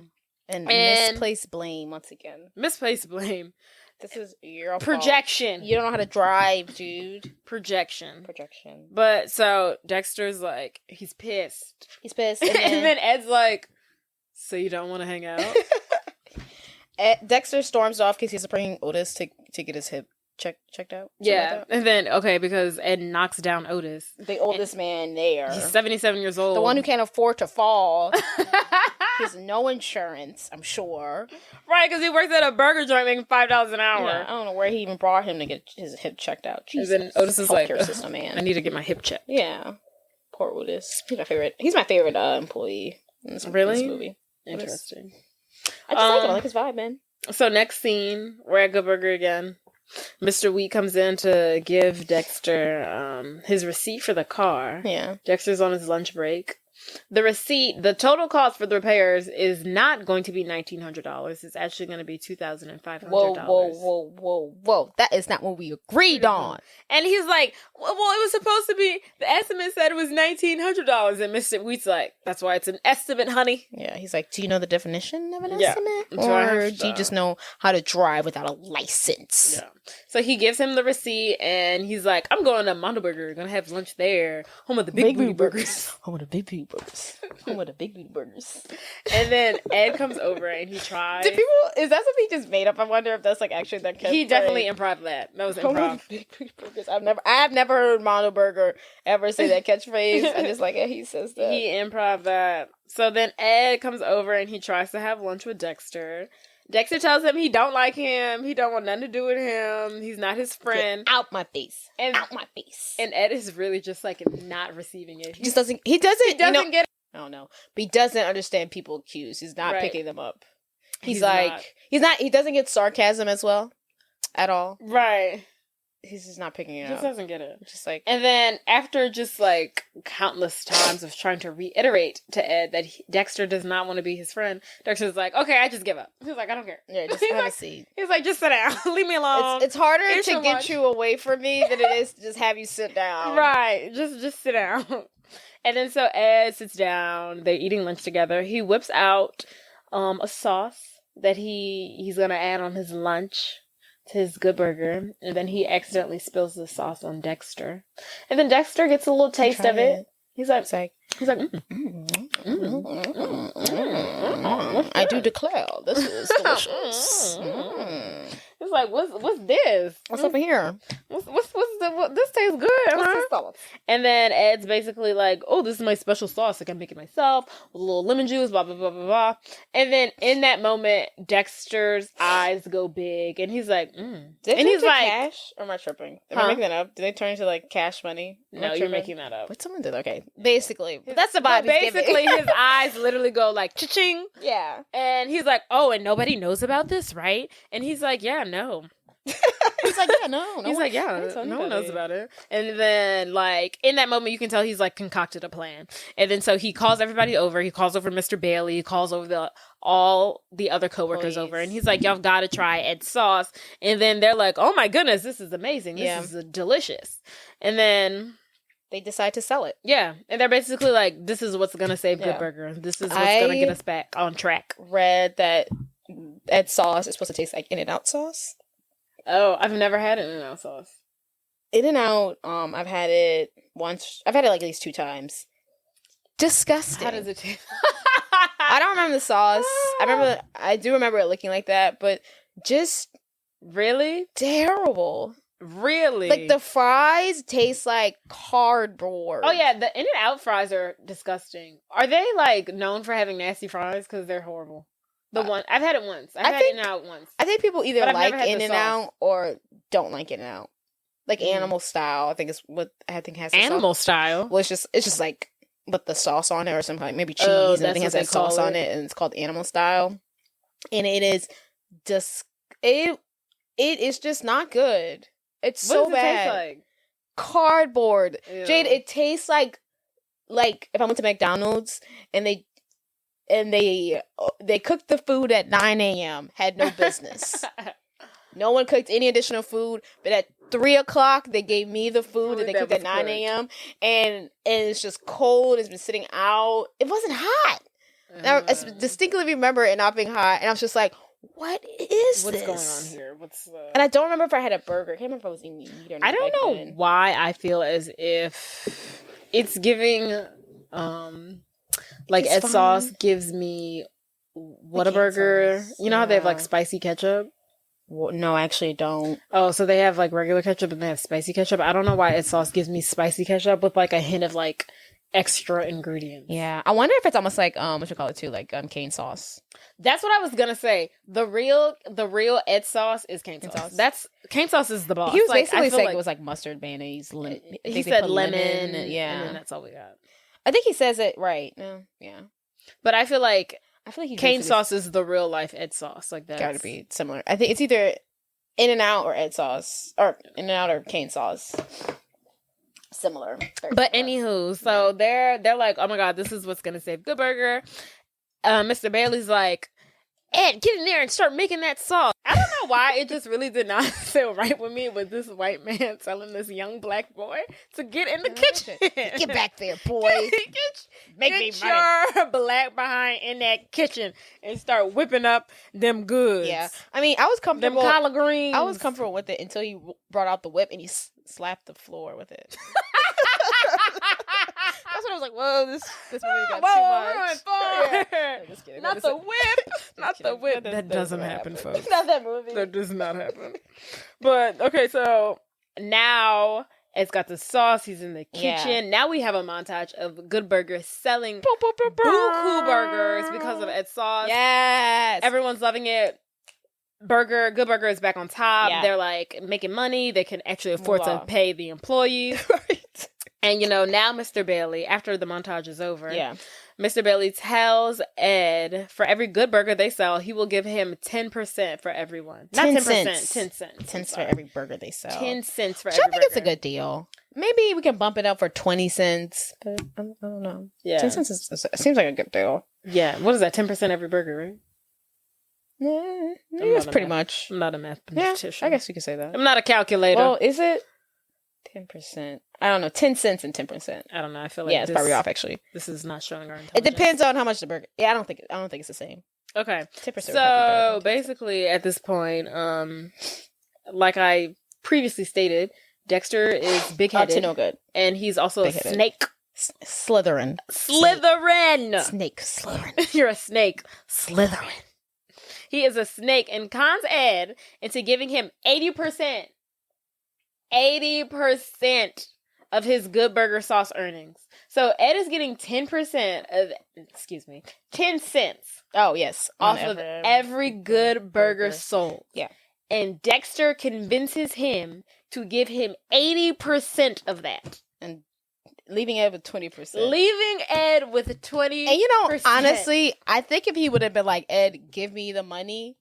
And misplaced blame once again. Misplaced blame. This is your projection. Fault. You don't know how to drive, dude. Projection. But so Dexter's like, he's pissed. And then Ed's like, "So you don't want to hang out?" Dexter storms off because he's bringing Otis to get his hip checked out. Yeah, like and then because Ed knocks down Otis, the oldest man there. He's 77 years old, the one who can't afford to fall. He has no insurance, I'm sure. Right, because he works at a burger joint making $5 an hour. Yeah, I don't know where he even brought him to get his hip checked out. Jesus. And then Otis is like, system, man. "I need to get my hip checked." Yeah, poor Otis. He's my favorite employee in this movie. Interesting. I just like him. I like his vibe, man. So next scene, we're at Good Burger again. Mr. Wheat comes in to give Dexter his receipt for the car. Yeah. Dexter's on his lunch break. The receipt, the total cost for the repairs is not going to be $1,900. It's actually going to be $2,500. Whoa. That is not what we agreed on. And he's like, well, it was supposed to be, the estimate said it was $1,900. And Mr. Wheat's like, "That's why it's an estimate, honey." Yeah, he's like, "Do you know the definition of an estimate? Or do you just know how to drive without a license?" Yeah. So he gives him the receipt and he's like, "I'm going to Mondo Burger. Gonna have lunch there. Home of the big booty burgers. Home of the big booty burgers. Home of the big booty burgers." And then Ed comes over and he tries. Is that something he just made up? I wonder if that's like actually that. He definitely improv that. That was improv. Home of the big booty burgers. I have never heard Mondo Burger ever say that catchphrase. I just like it. He says that. He improv that. So then Ed comes over and he tries to have lunch with Dexter. Dexter tells him he don't like him. He don't want nothing to do with him. He's not his friend. Get out my face. Out my face. And Ed is really just like not receiving it. He doesn't get it. I don't know. But he doesn't understand people cues. He's not picking them up. He doesn't get sarcasm as well at all. Right. He's just not picking it up. He just doesn't get it. Just like, and then after just like countless times of trying to reiterate to Ed that Dexter does not want to be his friend, Dexter's like, "Okay, I just give up." He's like, "I don't care." Yeah, just have a seat. He's like, "Just sit down. Leave me alone." It's harder to get you away from me than it is to just have you sit down. Right. Just sit down. And then so Ed sits down. They're eating lunch together. He whips out a sauce that he's gonna add on his lunch. His Good Burger, and then he accidentally spills the sauce on Dexter, and then Dexter gets a little taste of it. He's like, I do declare, this is delicious. It's like, what's this? What's up in here? What's this tastes good. What's the sauce? And then Ed's basically like, oh, this is my special sauce. I can make it myself with a little lemon juice, blah, blah, blah, blah, blah. And then in that moment, Dexter's eyes go big and he's like, And he's like, cash? Or am I tripping? Am I making that up? Did they turn into like cash money? No, you're making that up. But someone did. Okay. Basically. That's the vibe he's basically, his eyes literally go like, cha-ching. Yeah. And he's like, oh, and nobody knows about this, right? And he's like, yeah, no. He's like, yeah, no. He's like, yeah, no one knows about it. And then, like, in that moment, you can tell he's, like, concocted a plan. And then, so he calls everybody over. He calls over Mr. Bailey. He calls over all the other coworkers over. And he's like, y'all got to try Ed's sauce. And then they're like, oh, my goodness, this is amazing. This is delicious. And then they decide to sell it. Yeah. And they're basically like, this is what's going to save Good Burger. This is what's going to get us back on track. Read that Ed's sauce is supposed to taste like In-N-Out sauce. Oh, I've never had In-N-Out sauce. In-N-Out, I've had it once. I've had it like at least 2 times. Disgusting. How does it taste? I don't remember the sauce. I do remember it looking like that, but just really terrible. Really? Like the fries taste like cardboard. Oh yeah, the In-N-Out fries are disgusting. Are they like known for having nasty fries? Because they're horrible. The one I've had it once. I've had In-N-Out once. I think people either like In-N-Out or don't like In-N-Out. Like animal style, I think is what I think has. Animal style. Well, it's just like with the sauce on it or something, like maybe cheese, and I think it has that sauce on it, and it's called animal style. And it is just it is just not good. It's so bad. What does it taste like? Cardboard. Ew. Jade, it tastes like if I went to McDonald's and they cooked the food at 9 a.m. Had no business. No one cooked any additional food, but at 3 o'clock they gave me the food that they cooked at 9 a.m. and it's just cold. It's been sitting out. It wasn't hot. Now, I distinctly remember it not being hot, and I was just like, "What is What's this? going on here? And I don't remember if I had a burger. I can't remember if I was eating meat or not. I don't know why I feel as if it's giving, like Ed sauce gives me Whataburger. You know how they have like spicy ketchup? Well, no, I actually don't. Oh, so they have like regular ketchup and they have spicy ketchup. I don't know why Ed sauce gives me spicy ketchup with like a hint of like extra ingredients. Yeah, I wonder if it's almost like what you call it too, like cane sauce. That's what I was gonna say. The real Ed sauce is cane sauce. That's cane sauce is the boss. He was basically saying it was like mustard, mayonnaise. He said lemon, yeah, and then that's all we got. I think he says it right. Yeah, but I feel like cane sauce is the real life Ed sauce. Like that gotta be similar. I think it's either In-N-Out or Ed sauce, or In-N-Out or cane sauce. Similar. But anywho, so they're like, oh my god, this is what's gonna save Good Burger. Mr. Bailey's like, Ed, get in there and start making that sauce. I don't know why it just really did not feel right with me with this white man telling this young black boy to get in the kitchen. Get back there, boy. Get your black behind in that kitchen and start whipping up them goods. Yeah. I mean, I was comfortable. Them collard greens. I was comfortable with it until he brought out the whip and he slapped the floor with it. That's when I was like, whoa, this movie got too much. Yeah. Just kidding. Not the whip. Not the whip. That doesn't happen, folks. Not that movie. That does not happen. But, okay, so now it's got the sauce. He's in the kitchen. Yeah. Now we have a montage of Good Burger selling buku burgers because of Ed's sauce. Yes. Everyone's loving it. Good Burger is back on top. Yeah. They're like making money. They can actually afford to pay the employees. Right. And, now Mr. Bailey, after the montage is over, Mr. Bailey tells Ed, for every Good Burger they sell, he will give him 10% for everyone. Not 10%, 10 cents. 10 cents for every burger they sell. 10 cents for every burger. I think it's a good deal. Maybe we can bump it up for 20 cents. But I don't know. Yeah. 10 cents seems like a good deal. Yeah. What is that? 10% every burger, right? Yeah. That's pretty much. I'm not a mathematician. Yeah, I guess you could say that. I'm not a calculator. Well, is it 10%? I don't know. 10 cents and 10%. I don't know. I feel like it's probably off. Actually, this is not showing our intelligence. It depends on how much the burger. Yeah, I don't think it's the same. Okay, 10%. So basically, at this point, like I previously stated, Dexter is big-headed. To no good, and he's also big-headed. A snake. Slytherin. Snake Slytherin. You're a snake. Slytherin. He is a snake and cons Ed into giving him 80%. 80% of his Good Burger sauce earnings. So Ed is getting 10 cents. Oh, yes. Off of every Good Burger sold. Yeah. And Dexter convinces him to give him 80% of that. And leaving Ed with 20%. Leaving Ed with 20%. And you know, honestly, I think if he would have been like, Ed, give me the money,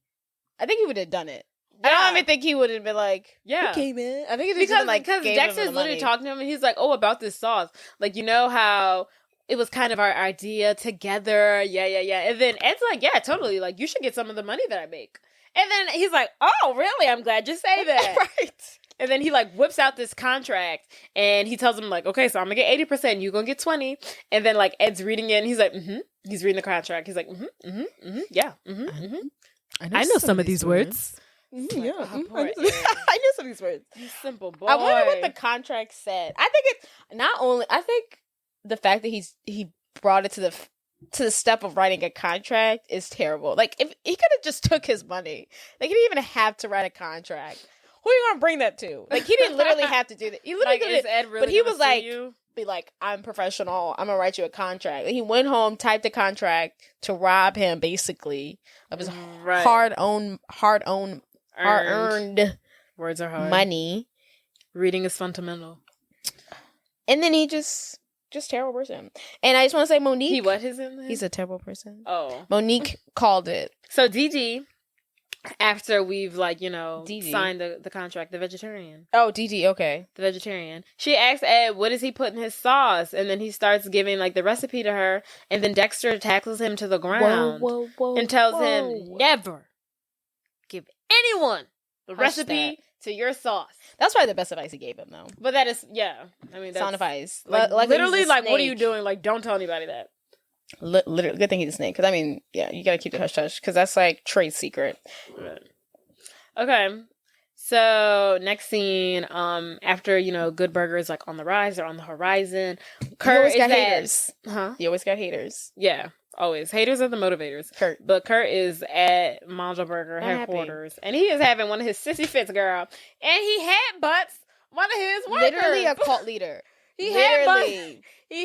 I think he would have done it. Yeah. I don't even think he would have been like, yeah, okay, man. I think it's because Dexter's literally talking to him, and he's like, oh, about this sauce. Like, you know how it was kind of our idea together. Yeah. And then Ed's like, yeah, totally. Like, you should get some of the money that I make. And then he's like, oh, really? I'm glad you say that. Right. And then he like whips out this contract, and he tells him like, okay, so I'm gonna get 80%, you gonna get 20. And then like Ed's reading it, and he's like, He's reading the contract. He's like, yeah, I know some of these words. Yeah, I knew some of these words. You simple boy. I wonder what the contract said. I think it's not only. I think the fact that he brought it to the step of writing a contract is terrible. Like, if he could have just took his money, like he didn't even have to write a contract. Who are you gonna bring that to? Like, he didn't literally have to do that. He literally like, is Ed really but he was like, you? Be like, I'm professional. I'm gonna write you a contract. And he went home, typed a contract to rob him, basically, of his hard-earned words are hard. Money. Reading is fundamental. And then he just terrible person. And I just want to say, Monique. He what his name? He's a terrible person. Oh, Monique called it. So DD, after we've signed the contract, the vegetarian. Oh, DD, okay. The vegetarian. She asks Ed, what does he put in his sauce? And then he starts giving like the recipe to her. And then Dexter tackles him to the ground and tells him, never give anyone the recipe to your sauce. That's probably the best advice he gave him, though. But that is, yeah. I mean, that's sound advice. Like literally, like, what are you doing? Like, don't tell anybody that. Literally, good thing he's a snake. Because, I mean, yeah, you got to keep the hush-hush. Because that's, like, trade secret. Right. Okay. So, next scene, after, Good Burger is, like, on the rise, they're on the horizon. Kurt always got haters. Huh? You always got haters. Yeah. Always. Haters are the motivators. But Kurt is at Manjo Burger headquarters. And he is having one of his sissy fits, girl. And he headbutts one of his workers. Literally a cult leader. He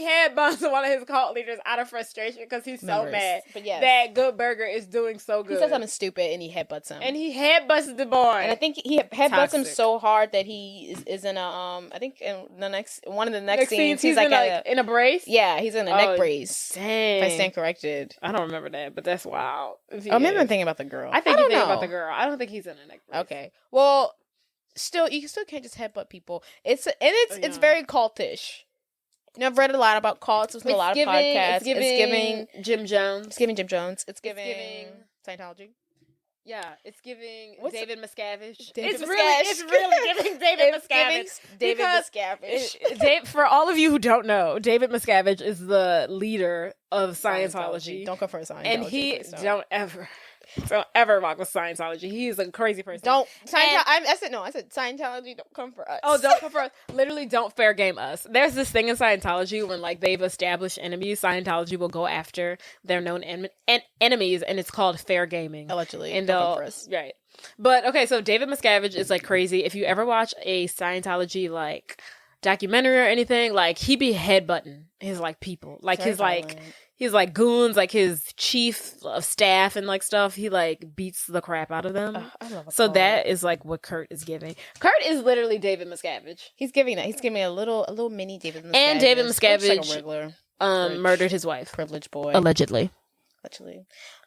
headbutts one of his cult leaders out of frustration because he's so mad that Good Burger is doing so good. He says something stupid and he headbutts him. And he headbutts the boy. And I think he headbutts him so hard that he is in a I think in one of the next scenes he's like in a brace. Yeah, he's in a neck brace. Dang. If I stand corrected. I don't remember that, but that's wild. Maybe I'm thinking about the girl. I think you're thinking about the girl. I don't think he's in a neck brace. Okay. Well, you still can't just headbutt people. It's very cultish. I've read a lot about cults. There's a lot of podcasts. It's giving Jim Jones. It's giving Jim Jones. It's giving Scientology. Yeah, it's giving David Miscavige. It's really giving David Miscavige. David Miscavige. For all of you who don't know, David Miscavige is the leader of Scientology. Don't come for Scientology. And he don't ever rock with Scientology. He's a crazy person. I said Scientology, don't come for us. Oh, don't come for us. Literally, don't fair game us. There's this thing in Scientology when like they've established enemies, Scientology will go after their known enemies, and it's called fair gaming. Allegedly. And don't come for us. Right. But okay, so David Miscavige is like crazy. If you ever watch a Scientology like documentary or anything, like he be headbutting his like people. Like his like he's like goons, like his chief of staff and like stuff. He like beats the crap out of them. I love so that is like what Kurt is giving. Kurt is literally David Miscavige. He's giving that. He's giving a little mini David Miscavige. And David Miscavige like a regular murdered his wife. Privileged boy. Allegedly. God,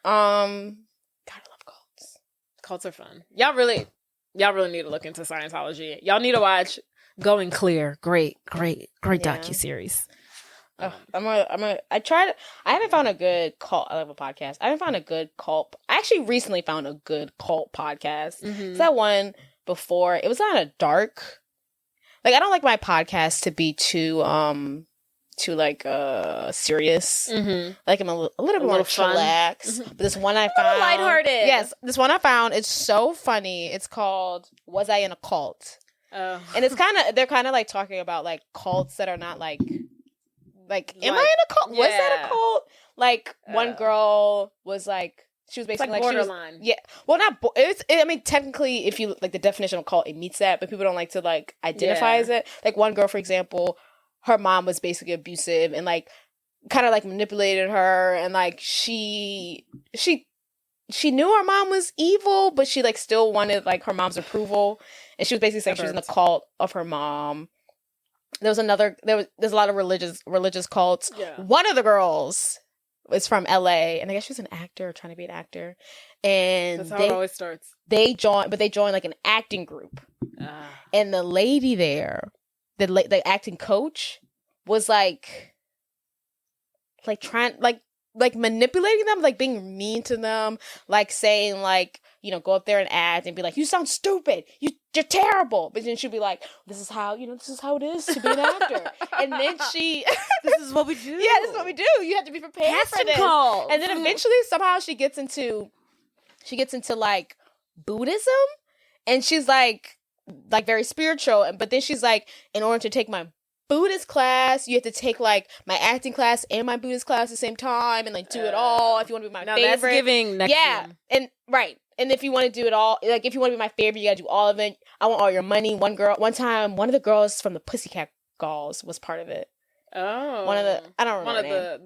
I love cults. Cults are fun. Y'all really need to look into Scientology. Y'all need to watch Going Clear. Great docuseries. I haven't found a good cult. I love a podcast. I haven't found a good cult. I actually recently found a good cult podcast. Mm-hmm. It's that one before. It was on a dark. Like, I don't like my podcast to be too like serious. Mm-hmm. Like, I'm a little bit more chillax. Mm-hmm. But this one I found, lighthearted. Yes, this one I found. It's so funny. It's called "Was I in a Cult?" Oh. And they're kind of like talking about like cults that are not like, am I in a cult? Yeah. Was that a cult? Like, one girl was like She was basically like borderline. Yeah. Well, not. I mean, technically, if you like the definition of cult, it meets that, but people don't like to like identify as it. Like one girl, for example, her mom was basically abusive and like kind of like manipulated her, and like she knew her mom was evil, but she like still wanted like her mom's approval, and she was basically saying she was in the cult of her mom. There's a lot of religious cults. Yeah. One of the girls was from LA, and I guess she was an actor, trying to be an actor. And that's how it always starts. They joined like an acting group. And the lady there, the acting coach, was like trying like manipulating them, like being mean to them, like saying like, you know, go up there and act and be like, you sound stupid, you're terrible. But then she'd be like, this is how it is to be an actor. And then this is what we do. Yeah, this is what we do. You have to be prepared for this. Calls. And then eventually somehow she gets into like Buddhism, and she's like very spiritual. But then she's like, in order to take my Buddhist class, you have to take like my acting class and my Buddhist class at the same time, and like do it all if you want to be my favorite. That's giving next year. And right. And if you want to do it all, like if you want to be my favorite, you gotta do all of it. I want all your money. One time, one of the girls from the Pussycat Dolls was part of it. Oh, I don't remember.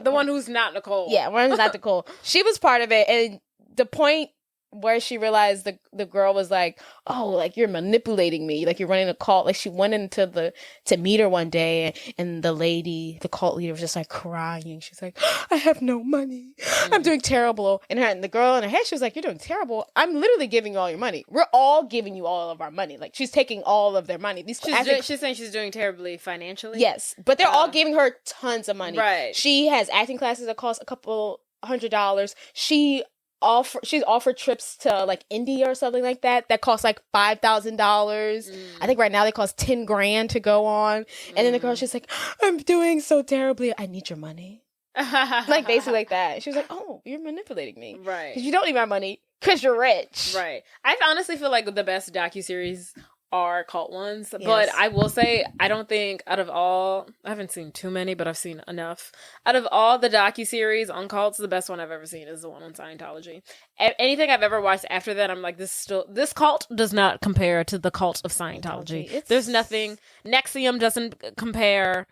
The one who's not Nicole. Yeah, one who's not Nicole. She was part of it, and the point where she realized the girl was like, oh, like you're manipulating me, like you're running a cult. Like she went into to meet her one day, and the cult leader was just like crying. She's like, I have no money, I'm doing terrible. And the girl in her head, she was like, you're doing terrible, I'm literally giving you all your money, we're all giving you all of our money. Like she's taking all of their money. She's saying she's doing terribly financially. Yes, but they're all giving her tons of money. Right. She has acting classes that cost a couple $100. She's offered trips to like India or something like that cost like $5,000. I think right now they cost $10,000 to go on. And then the girl, she's like, I'm doing so terribly, I need your money. Like basically like that. She was like, oh, you're manipulating me, right? Because you don't need my money because you're rich, right? I honestly feel like the best docuseries are cult ones. Yes. But I will say, I don't think out of all, I haven't seen too many, but I've seen enough. Out of all the docuseries on cults, the best one I've ever seen is the one on Scientology. Anything I've ever watched after that, I'm like, this cult does not compare to the cult of Scientology. There's nothing. NXIVM doesn't compare.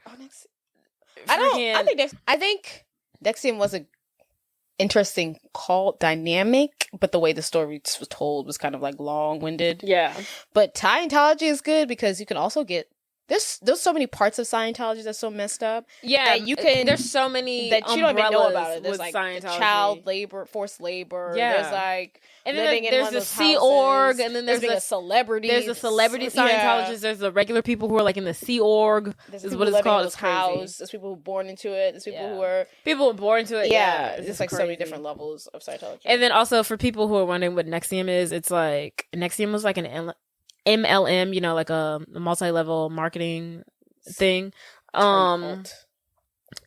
I think NXIVM was a interesting cult dynamic, but the way the story was told was kind of like long-winded. Yeah. But Scientology is good because you can also get there's so many parts of Scientology that's so messed up. Yeah, you can. There's so many that you don't even know about it. There's like child labor, forced labor. Yeah. There's like and then there's the Sea Org, and then there's a celebrity. There's a celebrity Scientologist. Yeah. There's the regular people who are like in the Sea Org. Is what it's called. It's crazy. There's people who were born into it. There's people who were born into it. Yeah, it's like crazy. So many different levels of Scientology. And then also for people who are wondering what NXIVM is, it's like NXIVM was like an MLM, you know, like a multi-level marketing thing. And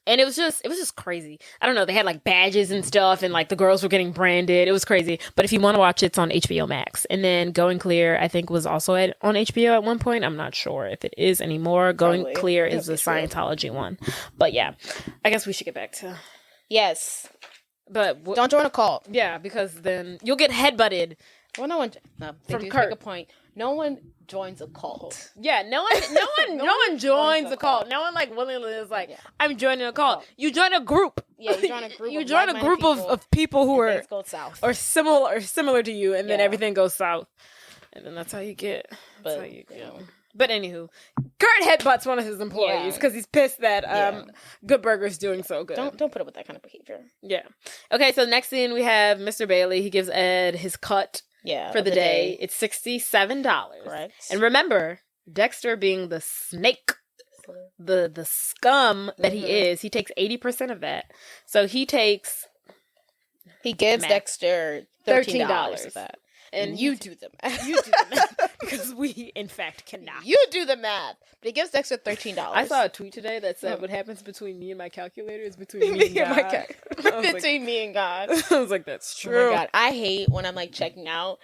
it was just crazy. I don't know, they had like badges and stuff, and like the girls were getting branded. It was crazy. But if you want to watch it, it's on HBO Max. And then Going Clear, I think, was also on HBO at one point. I'm not sure if it is anymore. Going Clear is the Scientology one. But yeah, I guess we should get back to yes. But don't join a cult. Yeah, because then you'll get headbutted. Well, no, from Kurt. Make a point. No one joins a cult. Yeah, no one joins a cult. No one like willingly is like, I'm joining a cult. You join a group. Yeah, you join a group. You join a group of people who are south or similar to you, and then everything goes south, and then that's how you get. That's how you go. But anywho, Kurt headbutts one of his employees because he's pissed that Good Burger's doing so good. Don't put up with that kind of behavior. Yeah. Okay, so next scene we have Mr. Bailey. He gives Ed his cut. For the day. It's $67. Correct. And remember, Dexter being the snake, the scum that he is, he takes 80% of that. So he gives Dexter $13 of that. And you do the math. You do the math. Because we, in fact, cannot. You do the math. But he gives Dexter $13. I saw a tweet today that said what happens between me and my calculator is between me and God. Between me and God. I was like, that's true. Oh my God. I hate when I'm like checking out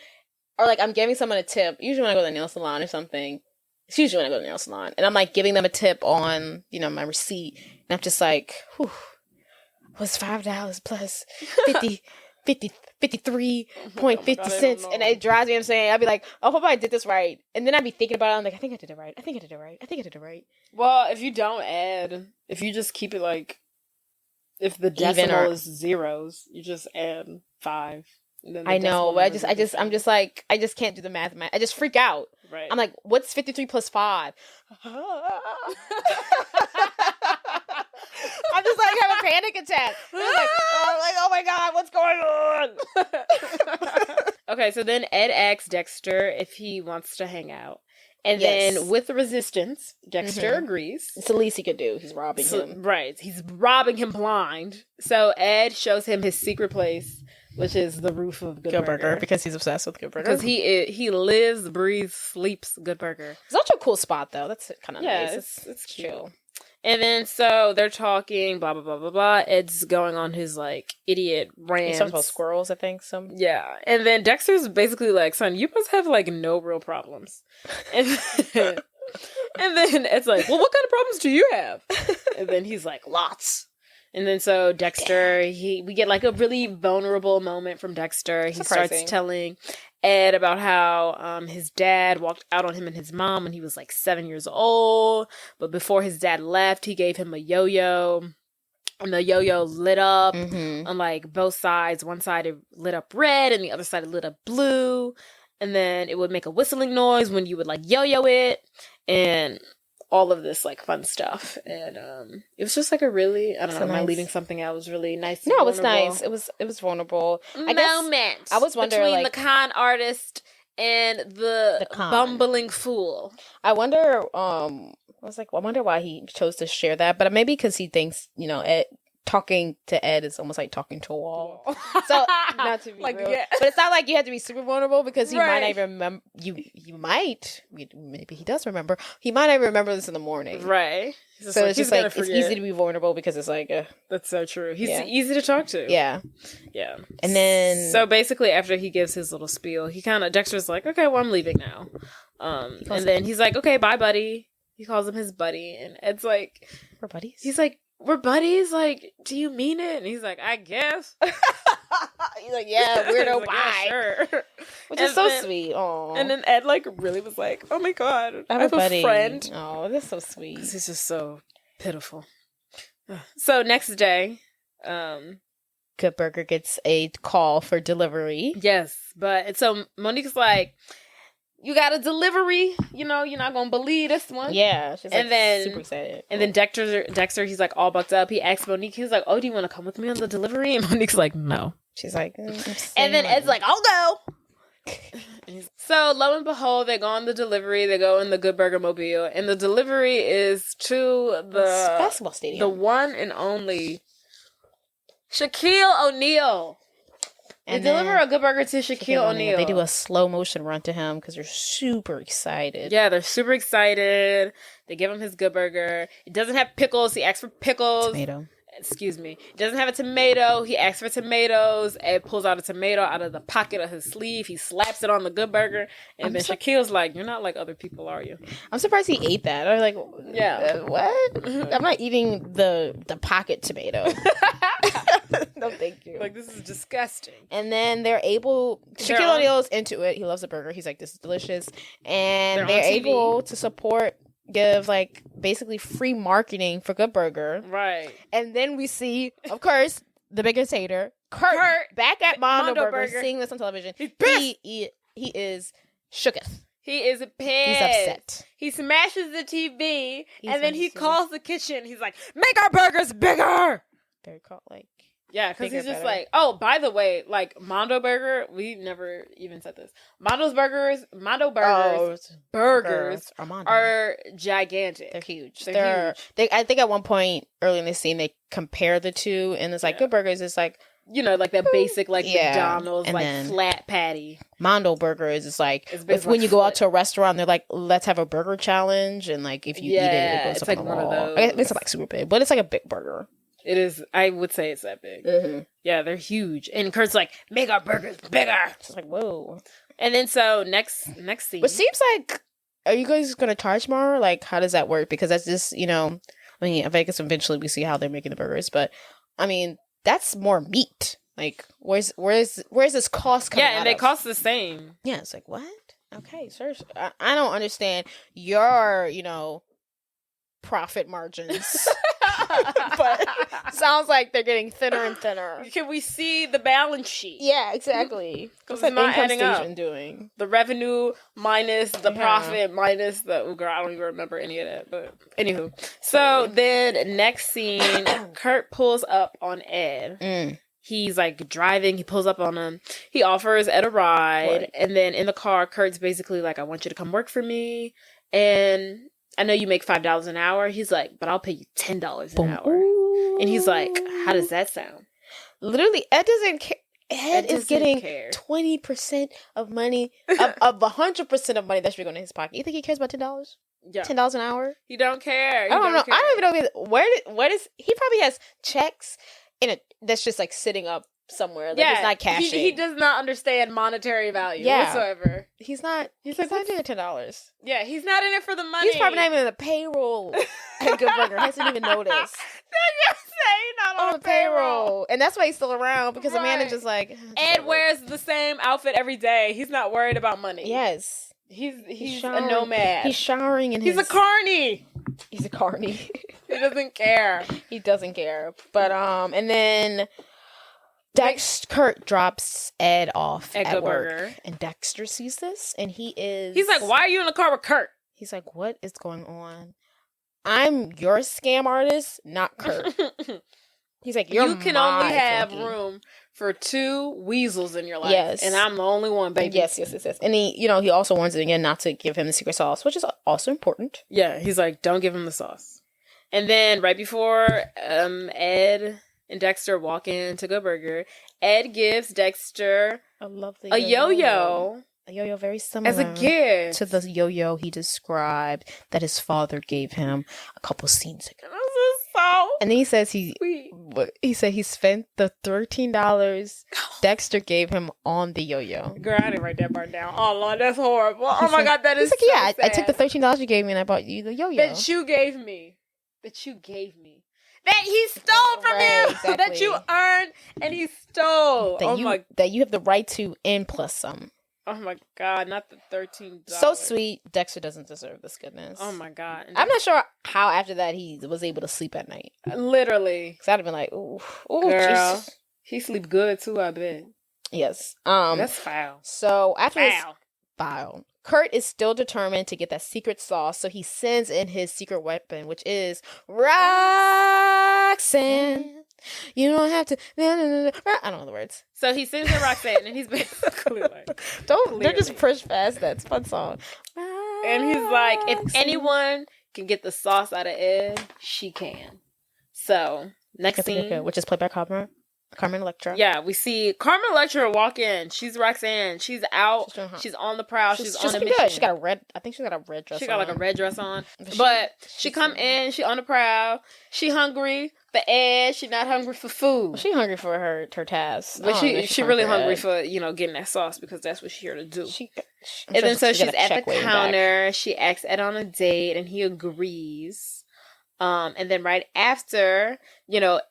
or like I'm giving someone a tip. Usually when I go to the nail salon or something. It's usually when I go to the nail salon. And I'm like giving them a tip on, you know, my receipt. And I'm just like, whew. Was $5 plus 50 53.50 cents. And it drives me insane. I'd be like, oh, hope I did this right. And then I'd be thinking about it. I'm like, I think I did it right. Well, if you don't add, if you just keep it like, if the decimal is zeros, you just add 5. I know, but I'm just like, I just can't do the math. I just freak out. Right. I'm like, what's 53 plus 5? I'm just like, have a panic attack. I'm like, oh my God, what's going on? Okay, so then Ed asks Dexter if he wants to hang out. And then with the resistance, Dexter agrees. It's the least he could do. He's robbing him. Right. He's robbing him blind. So Ed shows him his secret place, which is the roof of Good Burger. Because he's obsessed with Good Burger. Because he lives, breathes, sleeps Good Burger. It's also a cool spot, though. That's kind of nice. It's chill. And then, so, they're talking, blah, blah, blah, blah, blah. Ed's going on his, like, idiot rant. He's talking about squirrels, I think. Yeah. And then Dexter's basically like, son, you must have, like, no real problems. And then Ed's like, well, what kind of problems do you have? And then he's like, lots. And then so Dexter, we get like a really vulnerable moment from Dexter. He starts telling Ed about how his dad walked out on him and his mom when he was like 7 years old. But before his dad left, he gave him a yo-yo. And the yo-yo lit up on like both sides. One side it lit up red and the other side it lit up blue. And then it would make a whistling noise when you would like yo-yo it. And all of this like fun stuff, and it was just like a really, I don't know, am I leaving something out? It was really nice. No, it was nice. It was vulnerable. I was wondering between like, the con artist and the bumbling fool. I wonder. I wonder why he chose to share that, but maybe because he thinks, talking to Ed is almost like talking to a wall. So not to be like, real, but it's not like you have to be super vulnerable because he might not even remember. Maybe he does remember. He might not even remember this in the morning, right? So it's just like it's easy to be vulnerable because it's like that's so true. He's easy to talk to. Yeah. And then so basically, after he gives his little spiel, he kind of Dexter's like, okay, well, I'm leaving now. And then he's like, okay, bye, buddy. He calls him his buddy, and Ed's like, we're buddies. He's like, we're buddies? Like, do you mean it? And he's like, I guess. He's like, yeah, weirdo, bye. Yeah, sure. Which is so sweet. Aww. And then Ed, like, really was like, oh my God, I have a friend. Oh, that's so sweet. Because he's just so pitiful. So, next day, Good Burger gets a call for delivery. Yes, but so Monique's like, you got a delivery, you're not gonna believe this one. Yeah, she's like, then super excited. And then Dexter, he's like all bucked up. He asks Monique, he's like, oh, do you want to come with me on the delivery? And Monique's like, no. She's like, and then Ed's like, I'll go. So lo and behold, they go on the delivery. They go in the Good Burger Mobile, and the delivery is to the basketball stadium, the one and only Shaquille O'Neal. And they deliver a Good Burger to Shaquille O'Neal. They do a slow motion run to him because they're super excited. Yeah, they're super excited. They give him his Good Burger. It doesn't have pickles. He asks for pickles. Tomato. Excuse me. It doesn't have a tomato. He asks for tomatoes. Ed pulls out a tomato out of the pocket of his sleeve. He slaps it on the Good Burger. And then Shaquille's like, you're not like other people, are you? I'm surprised he ate that. I'm like, what? I'm not eating the pocket tomato. No, thank you. Like, this is disgusting. And then Shaquille O'Neal's into it. He loves the burger. He's like, this is delicious. And they're able to give like basically free marketing for Good Burger. Right. And then we see, of course, the biggest hater, Kurt back at Mondo Burger, seeing this on television. He's pissed. He is shooketh. He is pissed. He's upset. He smashes the TV and then he calls the kitchen. He's like, make our burgers bigger. Very like. Yeah, because he's just like, oh, by the way, like Mondo Burger, we never even said this. Mondo burgers are gigantic. They're huge. They're huge. I think at one point early in the scene they compare the two, and it's like Good Burgers is like, like that basic like McDonald's like flat patty. Mondo Burger is just like if when you go out to a restaurant, they're like, let's have a burger challenge, and like if you eat it goes up on the wall. One of those. It's like super big, but it's like a big burger. It is. I would say it's that big. Mm-hmm. Yeah, they're huge. And Kurt's like, make our burgers bigger. It's like, whoa. And then so next scene. But seems like, are you guys going to charge more? Like, how does that work? Because that's just, I guess eventually we see how they're making the burgers. But, I mean, that's more meat. Like, where's this cost coming out Yeah, and they cost the same. Yeah, it's like, what? Okay, sir. I don't understand your, profit margins. But sounds like they're getting thinner and thinner. Can we see the balance sheet? Yeah, exactly. What's that income statement doing? The revenue minus the profit minus the... Oh, girl, I don't even remember any of that. But anywho. So then next scene, Kurt pulls up on Ed. He's like driving. He pulls up on him. He offers Ed a ride. Right. And then in the car, Kurt's basically like, I want you to come work for me. And I know you make $5 an hour. He's like, but I'll pay you $10 an hour. And he's like, how does that sound? Literally, Ed doesn't care. Ed is getting 20% of money, of 100% of money that should be going in his pocket. You think he cares about $10? Yeah. $10 an hour? He don't care. I don't know. Care. I don't even know where does he probably has checks that's just like sitting up somewhere. Like, he's not cashing. He does not understand monetary value whatsoever. He's not doing $10. Yeah, he's not in it for the money. He's probably not even in the payroll at Good Burger. He hasn't even noticed. He's not on the payroll. And that's why he's still around, because the manager's like... Ed wears the same outfit every day. He's not worried about money. Yes. He's a nomad. He's showering in He's a carny. He's a carny. He doesn't care. He doesn't care. But, and then... Kurt drops Ed off at work, and Dexter sees this, and he's like, why are you in the car with Kurt? He's like, what is going on? I'm your scam artist, not Kurt. He's like, you can only have room for 2 weasels in your life. Yes. And I'm the only one, baby. Yes. And he also warns him again not to give him the secret sauce, which is also important. Yeah, he's like, don't give him the sauce. And then right before Ed and Dexter walk into Good Burger, Ed gives Dexter a yo-yo. A yo-yo very similar as a gift to the yo-yo he described that his father gave him a couple scenes ago. And then he says he spent the $13 Dexter gave him on the yo-yo. Girl, I didn't write that part down. Oh Lord, that's horrible. Oh my God, that is like, so sad. I took the $13 you gave me and I bought you the yo-yo. That you gave me. That he stole from you. Exactly. That you earned and he stole. That you have the right to and plus some. Oh my God, not the $13. So sweet. Dexter doesn't deserve this goodness. Oh my God. I'm not sure how after that he was able to sleep at night. Literally. Because I'd have been like, ooh, girl. Jesus. He sleep good too, I bet. Yes. That's foul. So after this, foul. Kurt is still determined to get that secret sauce, so he sends in his secret weapon, which is Roxanne. You don't have to. I don't know the words. So he sends in Roxanne, and he's basically like, they're just push past that. It's a fun song. And he's like, if anyone can get the sauce out of Ed, she can. So next scene, which is played by Carmen Electra. Yeah, we see Carmen Electra walk in. She's Roxanne. She's out. She's on the prowl. She's on a mission. Good. She got a red. I think she got a red dress. She got like a red dress on. But she come in. She on the prowl. She hungry for Ed. She not hungry for food. Well, she hungry for her task. But she really hungry for getting that sauce, because that's what she's here to do. And then so she's at the counter. She asks Ed on a date, and he agrees. And then right after,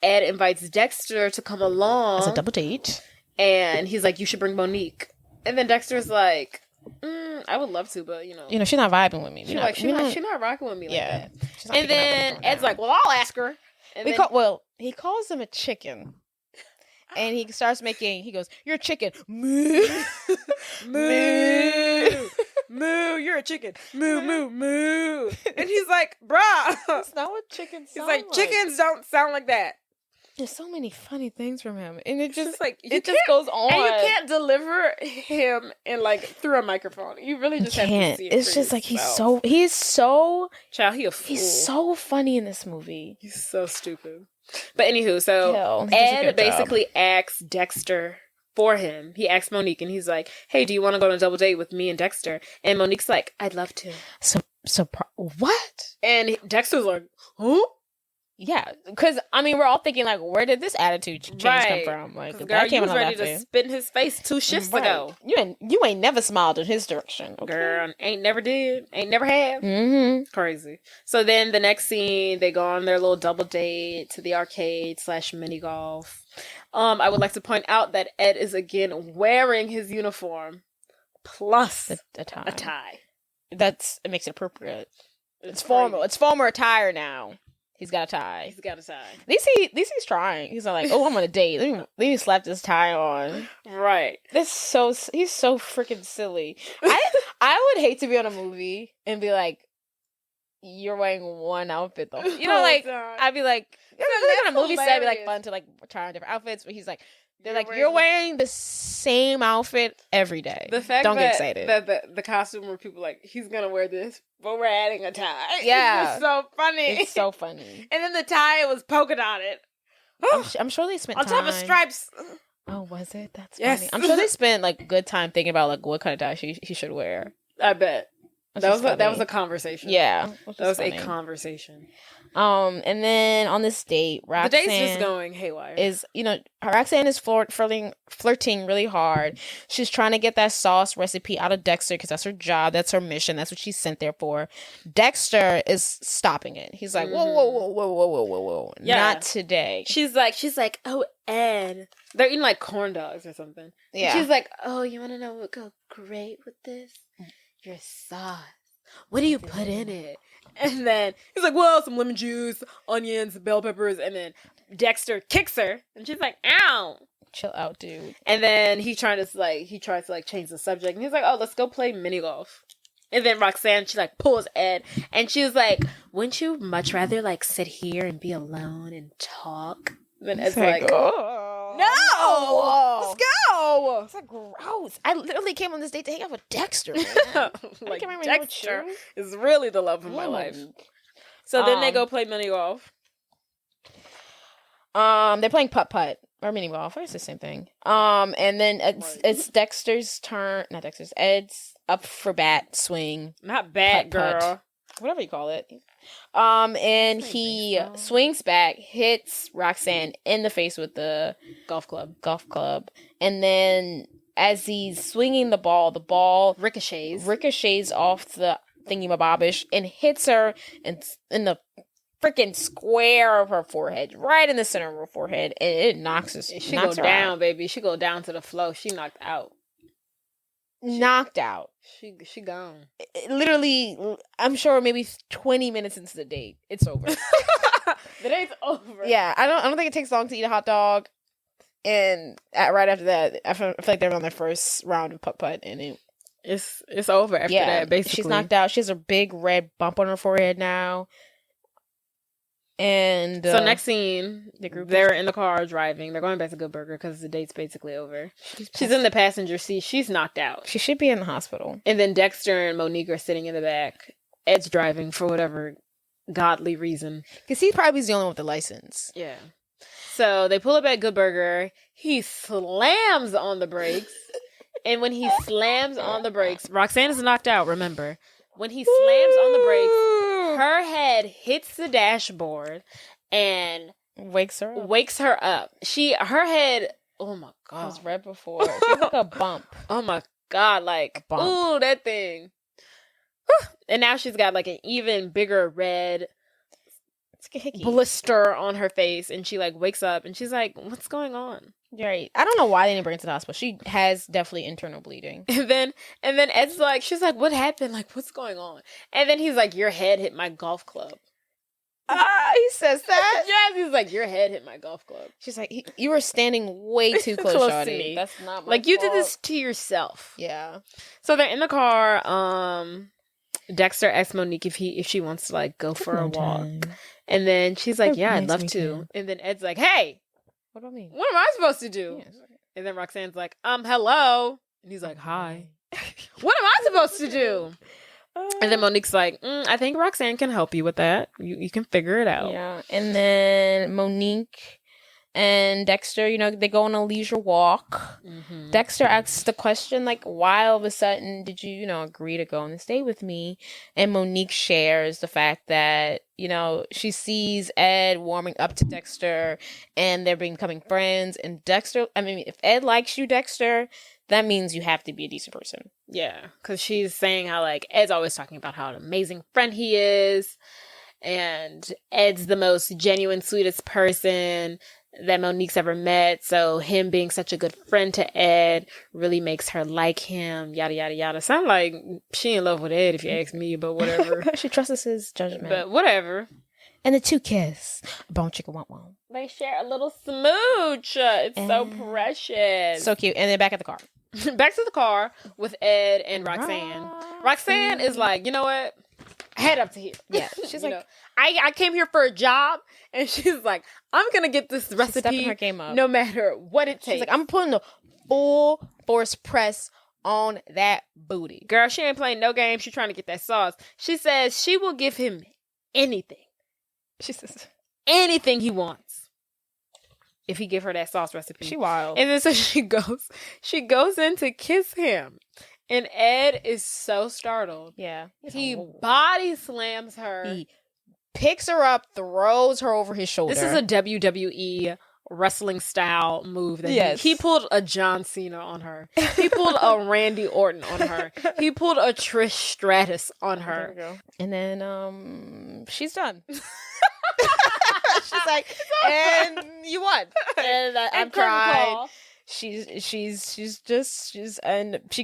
Ed invites Dexter to come along. As a double date. And he's like, you should bring Monique. And then Dexter's like, I would love to, but, she's not vibing with me. She's not rocking with me like that. And then Ed's like, well, I'll ask her. And he calls him a chicken. And he starts he goes, you're a chicken. Moo. Moo. Moo, you're a chicken. Moo, moo, moo. And he's like, bruh. That's not what chickens sound like. He's like, chickens don't sound like that. There's so many funny things from him. And it just goes on. And you can't deliver him through a microphone. You really just have to see it. It's just like he's so child, he a fool. He's so funny in this movie. He's so stupid. But anywho, so Ed basically asks Dexter for him. He asks Monique, and he's like, hey, do you want to go on a double date with me and Dexter? And Monique's like, I'd love to. What? And Dexter's like, huh? Yeah, because, we're all thinking, where did this attitude change come from? Girl, you was ready to spit in his face 2 shifts ago. You ain't never smiled in his direction. Okay? Girl, ain't never did. Ain't never have. Mm-hmm. Crazy. So then the next scene, they go on their little double date to the arcade / mini golf. I would like to point out that Ed is again wearing his uniform plus a tie. A tie. It makes it appropriate. It's formal. It's formal attire now. He's got a tie. At least he's trying. He's not like, oh, I'm on a date. Let me slap this tie on. Right. He's so freaking silly. I would hate to be on a movie and be like, you're wearing one outfit though. You know, like I'd be like, on a movie set, it'd be like fun to like try on different outfits. But he's like, you're wearing the same outfit every day. The fact don't get excited. That the costume where people like, he's gonna wear this, but we're adding a tie. Yeah, it's so funny. It's so funny. And then the tie was polka dotted. I'm sure they spent on top of stripes. Oh, was it? That's funny. I'm sure they spent like good time thinking about like what kind of tie he should wear. I bet. That was a conversation. Yeah, that was a conversation. And then on this date, Roxanne, the date's just going haywire. Roxanne is flirting really hard. She's trying to get that sauce recipe out of Dexter because that's her job, that's her mission, that's what she's sent there for. Dexter is stopping it. He's like, whoa, yeah. Not today. She's like, oh, Ed, they're eating like corn dogs or something. Yeah. And she's like, oh, you want to know what would go great with this? Your sauce. What do you put in it? And then he's like, well, some lemon juice, onions, bell peppers, and then Dexter kicks her, and she's like, ow. Chill out, dude. And then he tries to change the subject, and he's like, oh, let's go play mini golf. And then Roxanne, she like pulls Ed, and she's like, wouldn't you much rather like sit here and be alone and talk? And then Ed's like, oh, no, let's go. It's like gross. I literally came on this date to hang out with Dexter. Man. Like Dexter is really the love of my life. So then they go play mini golf. They're playing putt-putt or mini golf. It's the same thing. And then it's Dexter's turn. Not Dexter's. Ed's up for bat, swing. Not bat, girl. Putt. Whatever you call it. And he swings back, hits Roxanne in the face with the golf club. And then as he's swinging the ball ricochets off the thingy-mabobbish and hits her in the freaking square of her forehead, right in the center of her forehead, and it knocks her. She go down, out. Baby. She go down to the floor. She knocked out. Knocked out. She gone. Literally, I'm sure maybe 20 minutes into the date, it's over. The date's over. Yeah, I don't think it takes long to eat a hot dog. And right after that, I feel like they're on their first round of putt-putt, and it's over after that, basically. She's knocked out. She has a big red bump on her forehead now. And so next scene, they're in the car driving. They're going back to Good Burger because the date's basically over. She's in the passenger seat. She's knocked out. She should be in the hospital. And then Dexter and Monique are sitting in the back. Ed's driving for whatever godly reason. Because he probably is the only one with the license. Yeah. So they pull up at Good Burger. He slams on the brakes. And when he slams on the brakes, Roxanne is knocked out, remember. When he slams on the brakes, her head hits the dashboard and wakes her up. Her head, oh my God. It was red before. She had like a bump. Oh my God, like, ooh, that thing. And now she's got like an even bigger red blister on her face, and she like wakes up and she's like, what's going on? Right. I don't know why they didn't bring her to the hospital. She has definitely internal bleeding. And then Ed's like, she's like, what happened? Like, what's going on? And then he's like, your head hit my golf club. He says that? Yes, he's like, your head hit my golf club. She's like, you were standing way too close to me. That's not my fault. You did this to yourself. Yeah. So they're in the car. Dexter asks Monique if she wants to like go for a walk. And then she's like, yeah, I'd love to. And then Ed's like, hey, what do I mean? What am I supposed to do? Yes. And then Roxanne's like, hello. And he's like, hi. What am I supposed to do? And then Monique's like, I think Roxanne can help you with that. You can figure it out. Yeah. And then Monique and Dexter, they go on a leisure walk. Mm-hmm. Dexter asks the question, like, why all of a sudden did you, agree to go on this date with me? And Monique shares the fact that, she sees Ed warming up to Dexter and they're becoming friends. And Dexter, if Ed likes you, Dexter, that means you have to be a decent person. Yeah, because she's saying how, like, Ed's always talking about how an amazing friend he is. And Ed's the most genuine, sweetest person. that Monique's ever met. So him being such a good friend to Ed really makes her like him, yada, yada, yada. Sound like she in love with Ed, if you ask me, but whatever. She trusts his judgment. But whatever. And the two kiss. Bone chicka womp womp. They share a little smooch. It's so precious. So cute. And then back at the car. Back to the car with Ed and Roxanne. Roxanne is like, you know what? Head up to here. Yeah. She's like, I came here for a job, and she's like, I'm gonna get this recipe her game up. no matter what it takes. She's like, I'm putting the full force press on that booty. Girl, she ain't playing no game. She's trying to get that sauce. She says she will give him anything. She says anything he wants if he give her that sauce recipe. She wild. And then so she goes in to kiss him. And Ed is so startled. Yeah. He body slams her. He picks her up, throws her over his shoulder. This is a WWE wrestling style move that he pulled a John Cena on her. He pulled a Randy Orton on her. He pulled a Trish Stratus on her. There we go. And then she's done. She's like, and you won. And I've cried. And she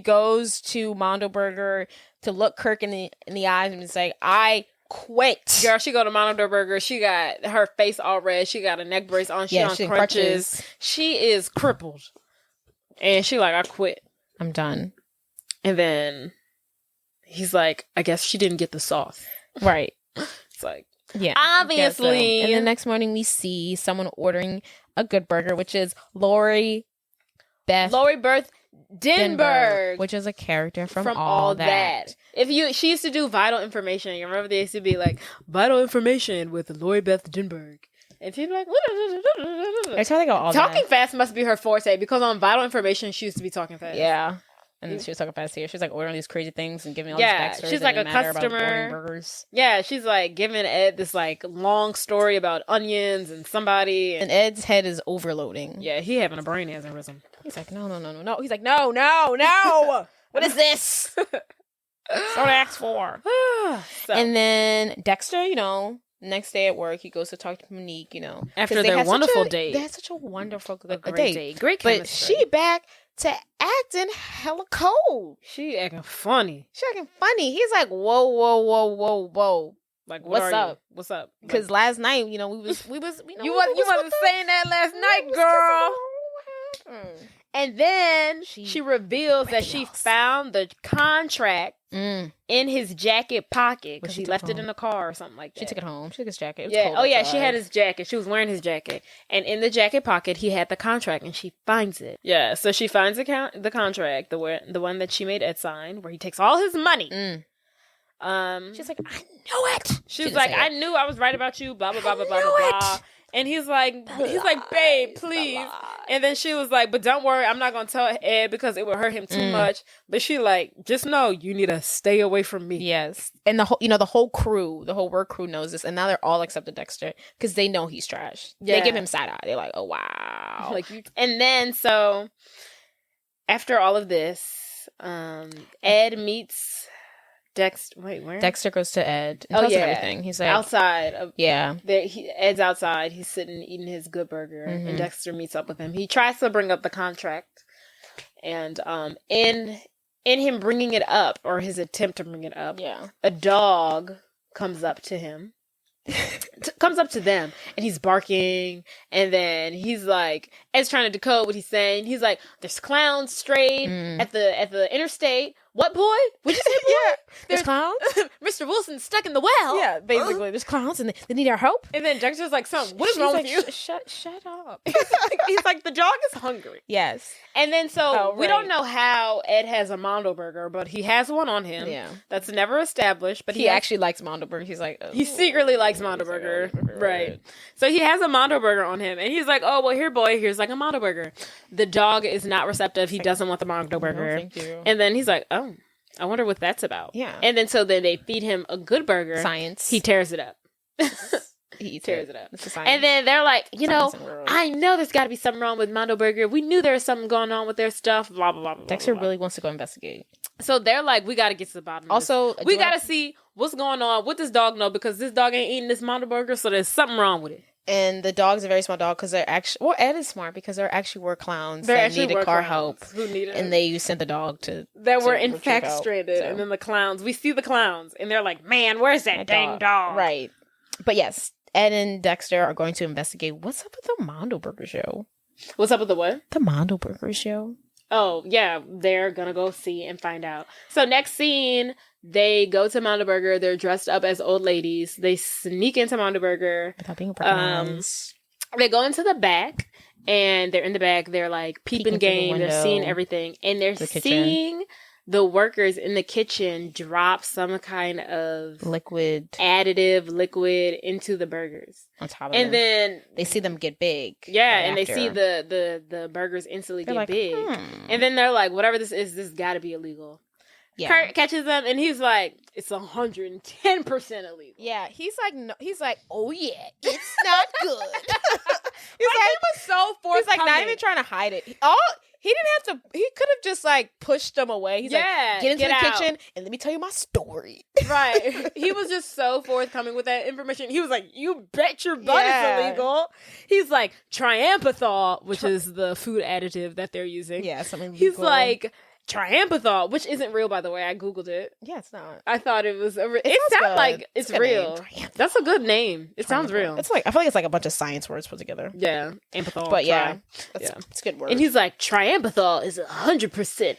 goes to Mondo Burger to look Kirk in the eyes and is like, I quit. Girl, she go to Mondo Burger. She got her face all red. She got a neck brace on. She on crutches. She is crippled. And she like, I quit. I'm done. And then he's like, I guess she didn't get the sauce. Right. It's like, yeah, obviously. So. And the next morning we see someone ordering a good burger, which is Lori Beth Denberg, which is a character from All That. She used to do Vital Information. You remember they used to be like Vital Information with Lori Beth Denberg, and she'd be like, I try to go all talking fast must be her forte because on Vital Information she used to be talking fast. Yeah. And then she was talking fast here. She's like ordering these crazy things and giving all these backstories. She's like a customer. Yeah, she's like giving Ed this like long story about onions and somebody. And Ed's head is overloading. Yeah, he having a brain aneurysm. He's like, no. He's like, no. What is this? That's what I asked for. And then Dexter, next day at work, he goes to talk to Monique, after their wonderful date. They had such a wonderful date. Great chemistry. But she back to acting hella cold. She acting funny. He's like, whoa. Like, what's up? What's up? Because last night, we was you wasn't saying that last night, girl. And then she reveals that she found the contract in his jacket pocket because he left it in the car or something like that. She took it home. She took his jacket. She had his jacket. She was wearing his jacket. And in the jacket pocket, he had the contract and she finds it. Yeah, so she finds the contract, the one that she made Ed sign, where he takes all his money. She's like, I knew it. She's like, I knew I was right about you, blah, blah, blah, blah, blah, blah. And he's like, babe, please. And then she was like, but don't worry, I'm not going to tell Ed because it would hurt him too much. But she like, just know you need to stay away from me. Yes. And the whole crew, the whole work crew knows this. And now they're all except for Dexter because they know he's trash. Yeah. They give him side eye. They're like, oh, wow. And then, so after all of this, Ed meets Dexter. Wait, where? Dexter goes to Ed and tells him everything. He's like outside. Ed's outside. He's sitting eating his good burger, and Dexter meets up with him. He tries to bring up the contract, and in him bringing it up, or his attempt to bring it up, a dog comes up to him. Comes up to them and he's barking, and then he's like, Ed's trying to decode what he's saying. He's like, there's clowns strayed at the interstate. What, boy? Would you say, boy? Yeah. There's clowns? Mr. Wilson's stuck in the well. Yeah, basically. There's clowns and they need our help. And then Dexter's like, son, what is wrong with you? Shut up. He's like, the dog is hungry. Yes. And then we don't know how Ed has a Mondo Burger, but he has one on him. Yeah. That's never established. But he actually likes Mondo Burger. He's like, he secretly likes Mondo Burger. Right. So he has a Mondo Burger on him. And he's like, oh, well, here, boy, here's like a Mondo Burger. The dog is not receptive. He doesn't want the Mondo Burger. No, thank you. And then he's like, oh, I wonder what that's about. Yeah. And then then they feed him a good burger. Science. He tears it up. He tears it up. And then they're like, I know there's got to be something wrong with Mondo Burger. We knew there was something going on with their stuff. Blah, blah, blah, blah. Dexter blah, blah. really wants to go investigate. So they're like, we got to get to the bottom of this. We got to see what's going on. What this dog know, because this dog ain't eating this Mondo Burger, so there's something wrong with it. And the dog's a very small dog because they're actually... Well, Ed is smart because there actually were clowns that needed car help. And they sent the dog to... That were in fact stranded. So. And then the clowns... We see the clowns. And they're like, man, where's that dang dog? Right. But yes, Ed and Dexter are going to investigate what's up with the Mondo Burger Show. What's up with the what? The Mondo Burger Show. Oh, yeah. They're going to go see and find out. So next scene... They go to Mondo Burger. They're dressed up as old ladies. They sneak into Mondo Burger. Without being recognized. They go into the back, and they're in the back. They're like peeping game. They're seeing everything, and they're seeing the workers in the kitchen drop some kind of liquid into the burgers on top of and them. then they see them get big. Yeah, and after. They see the burgers instantly get big, and then they're like, whatever this is, this got to be illegal. Yeah. Kurt catches them and he's like, it's 110% illegal. Yeah, he's like, no, oh yeah, it's not good. He was so forthcoming. He's like not even trying to hide it. He didn't have to. He could have just like pushed them away. He's like, get into the kitchen and let me tell you my story. Right. He was just so forthcoming with that information. He was like, you bet your butt it's illegal. He's like, triamphethol, which is the food additive that they're using. Yeah, something. He's like, triamphethol, which isn't real, by the way. I googled it. Yeah, it's not. I thought it was. It sounds like it's real. That's a good name. It sounds real. It's like I feel like it's like a bunch of science words put together. Yeah, amphethol. But it's a good word. And he's like, triamphethol is 100%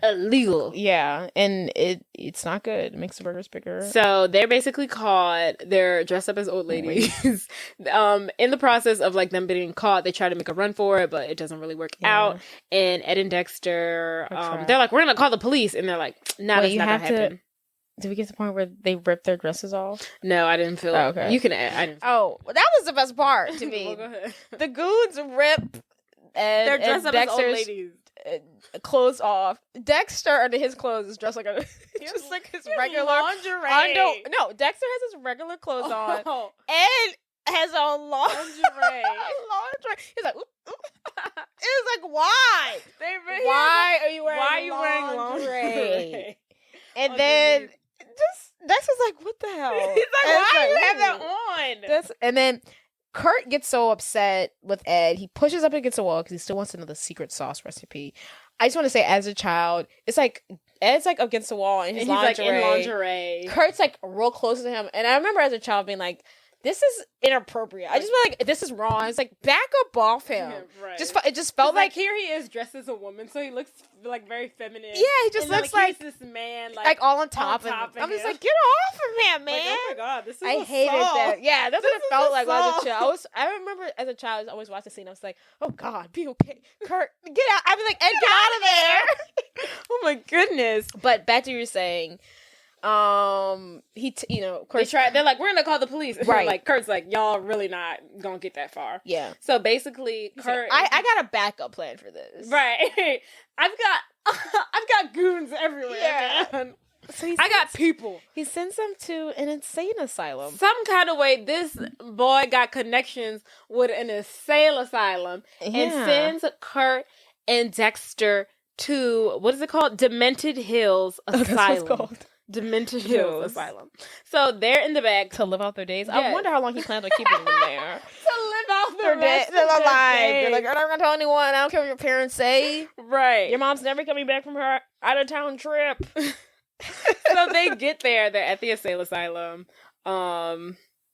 illegal. Yeah, and it's not good. It makes the burgers bigger. So they're basically caught. They're dressed up as old ladies. In the process of like them being caught, they try to make a run for it, but it doesn't really work out. And Ed and Dexter, they're like, we're gonna call the police, and they're like, nah, that's not gonna happen. Did we get to the point where they ripped their dresses off? No, I didn't feel. Okay, you can. I didn't. Oh, that was the best part to me. Well, go ahead. The goons rip. They're dressed up as old ladies. Clothes off. Dexter under his clothes is dressed like just like his regular lingerie. No, Dexter has his regular clothes on. Ed has on lingerie. He's like, ooh. It's like, why? Why are you wearing lingerie? And then Dexter's like, what the hell? He's like, why do you have that on? And then Kurt gets so upset with Ed. He pushes up against the wall because he still wants to know the secret sauce recipe. I just want to say, as a child, it's like Ed's like against the wall in his lingerie. Like in lingerie. Kurt's like real close to him, and I remember as a child being like, "This is inappropriate." I just feel like this is wrong. It's like back up off him. Yeah, right. It just felt like here he is dressed as a woman, so he looks like very feminine. Yeah, he just looks like this man, like all on top of him. I'm just like, get off of him, man! Like, oh my god, this is. I hated that. Yeah, that's what it felt like as a child. I remember as a child, I always watched the scene. I was like, oh god, be okay, Kurt, get out! I'd be like, Ed, get out of there! Oh my goodness! But back to what you were saying. Kurt's they're like, we're gonna call the police. Right. Like Kurt's like, y'all really not gonna get that far. Yeah. So basically, Kurt, I got a backup plan for this. Right. I've got goons everywhere. Yeah. Man. So I got people. He sends them to an insane asylum. Some kind of way, this boy got connections with an insane asylum and sends Kurt and Dexter to, what is it called? Demented Hills Asylum. That's what it's called. Demented Hills Asylum. So they're in the back to live out their days. I wonder how long he plans on keeping them there. To live out their days. They're alive. They're like, I'm not gonna tell anyone. I don't care what your parents say. Right. Your mom's never coming back from her out of town trip. So they get there. They're at the asylum.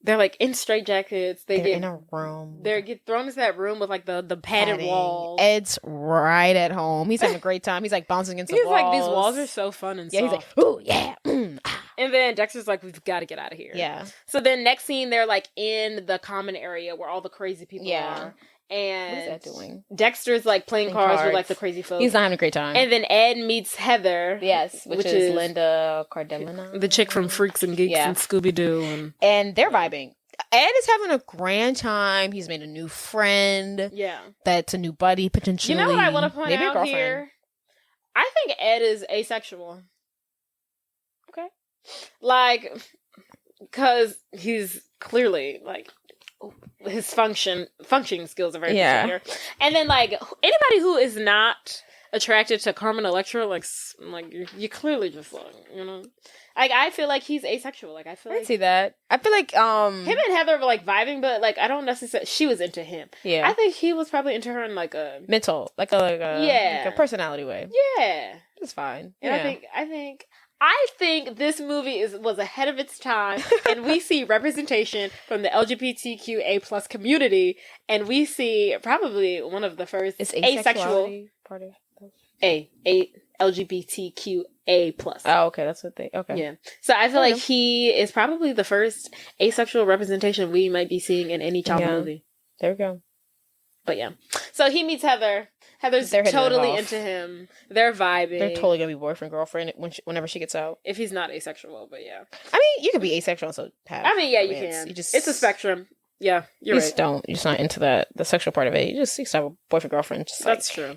They're like in straitjackets. They're in a room. They get thrown into that room with like the padded walls. Ed's right at home. He's having a great time. He's like bouncing against the walls. He's like, these walls are so fun and soft. He's like, ooh, yeah. And then Dexter's like, we've got to get out of here. Yeah. So then next scene, they're like in the common area where all the crazy people are. And what is that doing? Dexter's like playing cards with like the crazy folks. He's not having a great time. And then Ed meets Heather. Yes, which is Linda Cardellina. The chick from Freaks and Geeks and Scooby-Doo. And they're vibing. Ed is having a grand time. He's made a new friend. Yeah. That's a new buddy, potentially. You know what I want to point out here? I think Ed is asexual. Okay. Like, because he's clearly, like, his functioning skills are very peculiar. And then, like, anybody who is not attracted to Carmen Electra, like you clearly just like, you know, like I feel like he's asexual. Like I see that. I feel like him and Heather were like vibing, but like I don't necessarily. She was into him. Yeah, I think he was probably into her in like a mental, like a personality way. Yeah, it's fine. And I think this movie was ahead of its time, and we see representation from the LGBTQA+ community, and we see probably one of the first asexual part of LGBTQA+. Oh, okay, that's what they. Okay, yeah. So I feel like he is probably the first asexual representation we might be seeing in any child movie. There we go. But yeah, so he meets Heather. Heather's totally into him. They're vibing. They're totally gonna be boyfriend girlfriend whenever she gets out. If he's not asexual, but yeah. I mean, you can be asexual, so you can. It's a spectrum. Yeah, you're right. You're just not into the sexual part of it. You just have a boyfriend girlfriend. That's true.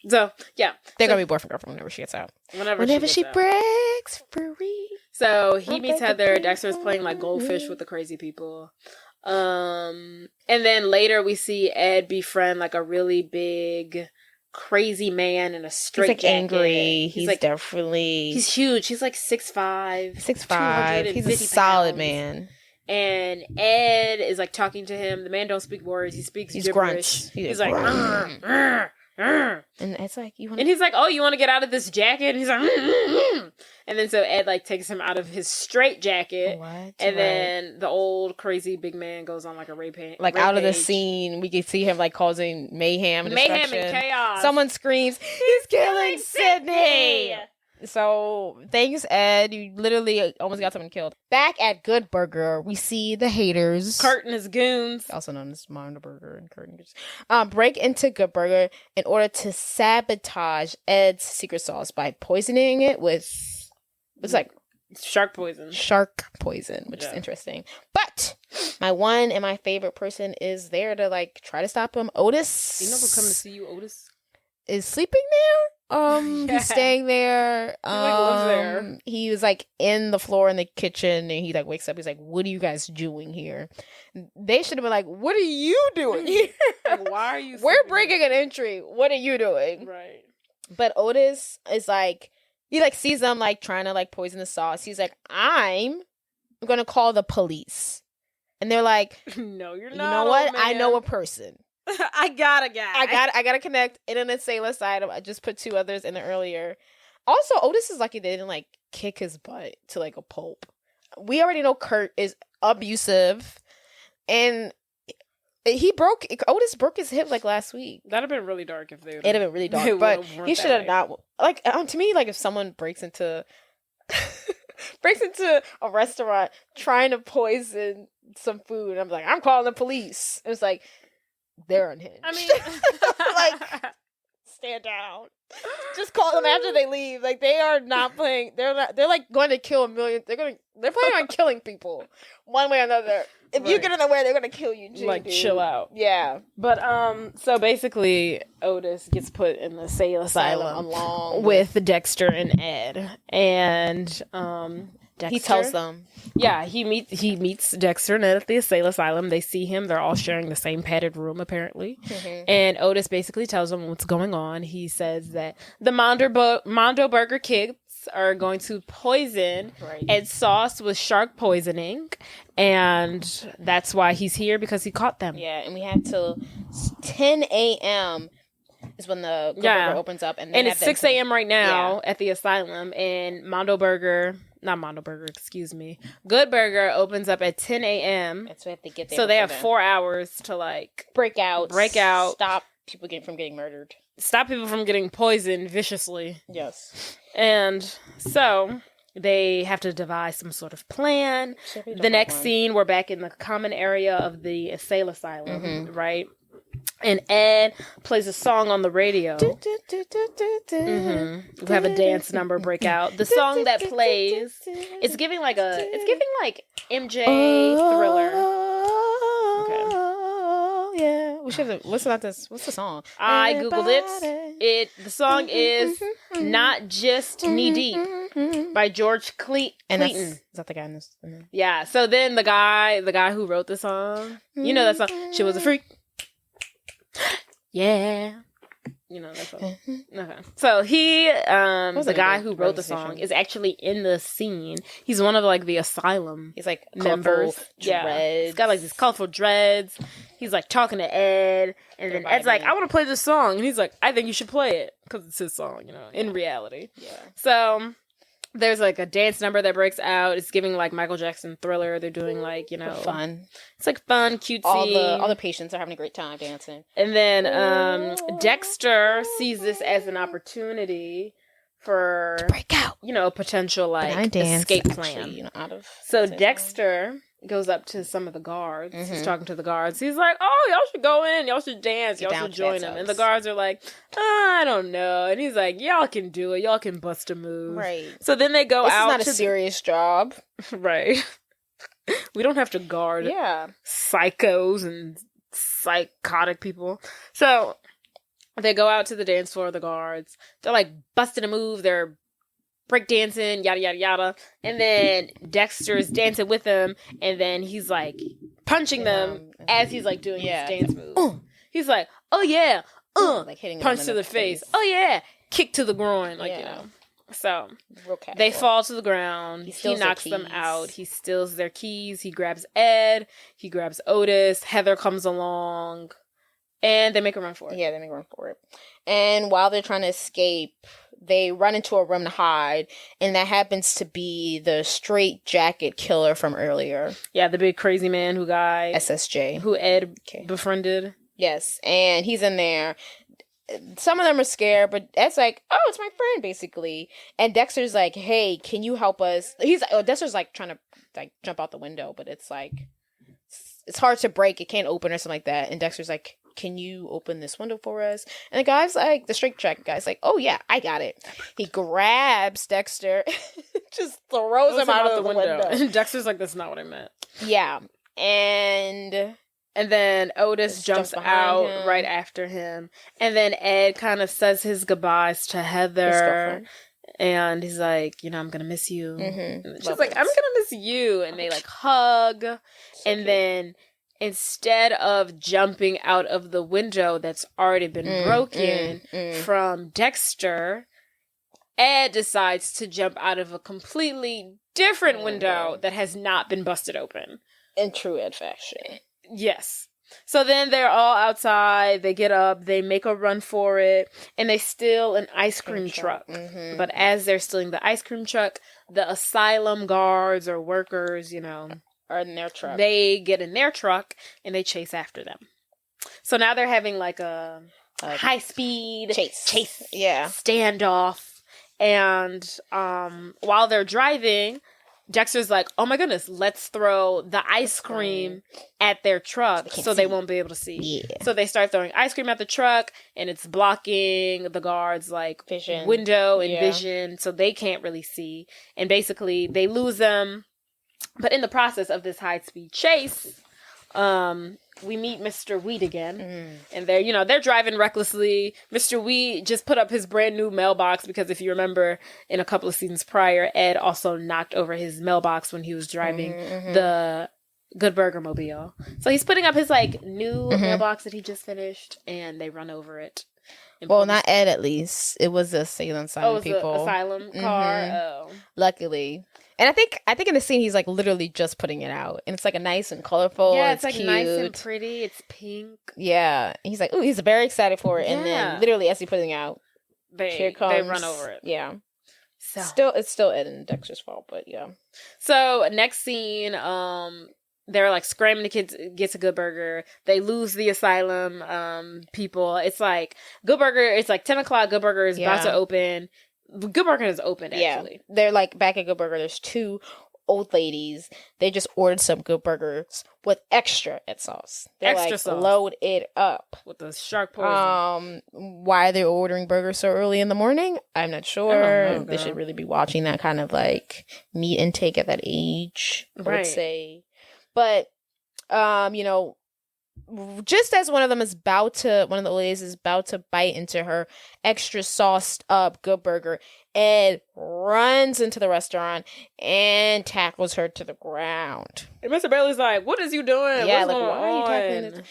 So yeah, they're gonna be boyfriend girlfriend whenever she gets out. Whenever she breaks free. So he meets Heather. Dexter's playing like goldfish with the crazy people. And then later we see Ed befriend like a really big, crazy man in a straight jacket. Angry. He's like definitely. He's huge. He's like 6'5". 6'5". He's a solid man. And Ed is like talking to him. The man don't speak words. He speaks gibberish. Grunts. He's like, and it's like and he's like, oh, you want to get out of this jacket? And he's like, and then so Ed like takes him out of his straight jacket. Then the old crazy big man goes on like a rape out of the scene. We can see him like causing mayhem and chaos. Someone screams, "He's killing Sydney!" So thanks, Ed. You literally almost got someone killed. Back at Good Burger, we see the haters. Kurt and his goons, also known as Mondo Burger and Kurt and goons, break into Good Burger in order to sabotage Ed's secret sauce by poisoning it with like shark poison, which is interesting. But my one and my favorite person is there to like try to stop him. Otis. You know who come to see you, Otis? Is sleeping there. He's staying there. He lives there. He was like in the floor in the kitchen, and he like wakes up. He's like, "What are you guys doing here?" They should have been like, "What are you doing here? Like, why are you? We're breaking an entry. What are you doing?" Right. But Otis is like, he like sees them like trying to like poison the sauce. He's like, I'm gonna call the police, and they're like, "No, you're not. You know what? I know a person." I got a guy. I gotta connect. And on the sailor side, I just put 2 others in there earlier. Also, Otis is lucky they didn't like kick his butt to like a pulp. We already know Kurt is abusive, and Otis broke his hip like last week. That'd have been really dark if it'd have been really dark. But he should have not. Like to me, like if someone breaks into a restaurant trying to poison some food, I'm like, I'm calling the police. It's like. They're unhinged. I mean, like, stand down. Just call them after they leave. Like, they are not playing. They're like going to kill a million. They're planning on killing people one way or another. If you get in the way, they're gonna kill you too. Like, dude. Chill out. Yeah. But so basically, Otis gets put in the asylum along with Dexter and Ed, and Dexter, he tells them. Yeah, he meets Dexter and Ed at the asylum. They see him. They're all sharing the same padded room, apparently. Mm-hmm. And Otis basically tells them what's going on. He says that the Mondo Burger kids are going to poison Ed's sauce with shark poisoning. And that's why he's here, because he caught them. Yeah, and we have till 10 a.m. is when the burger opens up. And it's 6 a.m. right now at the asylum. And Good Burger opens up at 10 a.m. So we have to get there. So they have 4 hours to like break out, stop people from getting murdered, stop people from getting poisoned viciously. Yes. And so they have to devise some sort of plan. The next scene, we're back in the common area of the asylum, right? And Ed plays a song on the radio. We have a dance number break out. The song that plays, it's giving like MJ Thriller. Okay. Yeah, we should listen to this. What's the song? I googled it. The song is "Not Just Knee Deep" by George Clayton. Is that the guy in this? Yeah. So then the guy who wrote the song, you know that song. She was a freak. Yeah. You know, that's all. Okay. So he, the guy who wrote the song, is actually in the scene. He's one of like the asylum. He's like members. Dreads. Yeah. He's got like these colorful dreads. He's like talking to Ed, and then Ed's like, "I want to play this song," and he's like, "I think you should play it because it's his song." You know, in reality. Yeah. So there's like a dance number that breaks out. It's giving like Michael Jackson Thriller. They're doing like, you know, fun. It's like fun, cutesy. All the patients are having a great time dancing. And then Dexter sees this as an opportunity for to break out. You know, a potential like escape plan. Actually, you know, so Dexter goes up to some of the guards. He's talking to the guards. He's like, "Oh, y'all should go in. Y'all should dance. Y'all should join him." And the guards are like, "I don't know." And he's like, "Y'all can do it. Y'all can bust a move." Right. So then they go out. It's not a serious job. Right. We don't have to guard psychos and psychotic people. So they go out to the dance floor, the guards. They're like busting a move. They're breakdancing, yada, yada, yada. And then Dexter's dancing with them. And then he's like punching them as he's like doing his dance move. He's like, "Oh yeah, like hitting punch to the face. Oh yeah, kick to the groin." Like, you know. So they fall to the ground. He knocks them out. He steals their keys. He grabs Ed. He grabs Otis. Heather comes along. And they make a run for it. Yeah, they make a run for it. And while they're trying to escape, they run into a room to hide. And that happens to be the straight jacket killer from earlier. Yeah, the big crazy man SSJ. Who Ed befriended. Yes, and he's in there. Some of them are scared, but Ed's like, "Oh, it's my friend," basically. And Dexter's like, "Hey, can you help us?" Dexter's like trying to like jump out the window, but it's like it's hard to break. It can't open or something like that. And Dexter's like, "Can you open this window for us?" And the guy's like, the straight jacket guy's like, "Oh yeah, I got it." He grabs Dexter, just throws him out of the window. And Dexter's like, "That's not what I meant." Yeah, and then Otis jumps out right after him. And then Ed kind of says his goodbyes to Heather. And he's like, "You know, I'm going to miss you." And she's like, "I'm going to miss you." And they like hug. Then instead of jumping out of the window that's already been broken from Dexter, Ed decides to jump out of a completely different window that has not been busted open. In true Ed fashion. Yes. So then they're all outside. They get up. They make a run for it. And they steal an ice cream truck. But as they're stealing the ice cream truck, the asylum guards or workers, you know, are in their truck. They get in their truck and they chase after them. So now they're having like a high-speed chase standoff. And while they're driving, Dexter's like, "Oh my goodness, let's throw the ice cream at their truck so they won't be able to see." Yeah. So they start throwing ice cream at the truck, and it's blocking the guards' like window and vision, so they can't really see. And basically, they lose them. But in the process of this high-speed chase, we meet Mr. Wheat again. And they're driving recklessly. Mr. Wheat just put up his brand new mailbox because if you remember in a couple of seasons prior, Ed also knocked over his mailbox when he was driving the Good Burger Mobile. So he's putting up his like new mailbox that he just finished, and they run over it. Well, not Ed, at least. It was the asylum people. The asylum car. Oh, luckily. And I think in the scene he's like literally just putting it out, and it's like a nice and colorful. Yeah, it's like cute. Nice and pretty. It's pink. Yeah, he's like, ooh, he's very excited for it, and then literally as he's putting it out, here comes, they run over it. Yeah. So it's still Ed and Dexter's fault, but yeah. So next scene, they're like screaming to get to Good Burger. They lose the asylum people. It's like Good Burger. It's like 10 o'clock. Good Burger is about to open. Good Burger is open, actually. Yeah. They're like back at Good Burger. There's two old ladies. They just ordered some Good Burgers with extra Ed sauce. They're extra sauce. Load it up. With the shark poison. Why they're ordering burgers so early in the morning? I'm not sure. They should really be watching that kind of like meat intake at that age, I would say. But, just as one of the ladies is about to bite into her extra sauced up Good Burger, Ed runs into the restaurant and tackles her to the ground. And Mr. Bailey's like, what is you doing? Yeah, what's like, going why are you tackling on? this?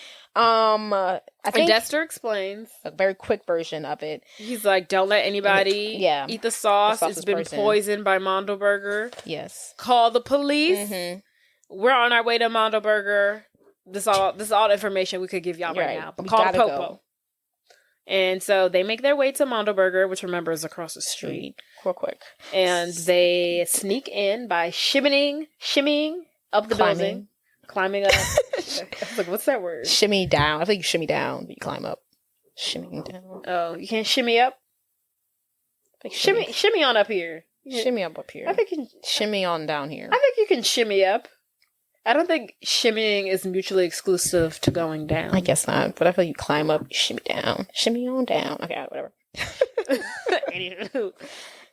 I think and Dexter explains a very quick version of it. He's like, don't let anybody eat the sauce. It's been poisoned by Mondo Burger. Yes. Call the police. Mm-hmm. We're on our way to Mondo Burger. This is all the information we could give y'all right now. But call the Popo. Go. And so they make their way to Mondo Burger, which remember is across the street. Real quick. And they sneak in by shimmying up the building. Climbing up. I was like, what's that word? Shimmy down. I think you shimmy down, but you climb up. Shimmying down. Oh, you can't shimmy up? Shimmy on up here. Shimmy up here. I think you can shimmy on down here. I think you can shimmy up. I don't think shimmying is mutually exclusive to going down. I guess not, but I feel you climb up, you shimmy down. Shimmy on down. Okay, whatever.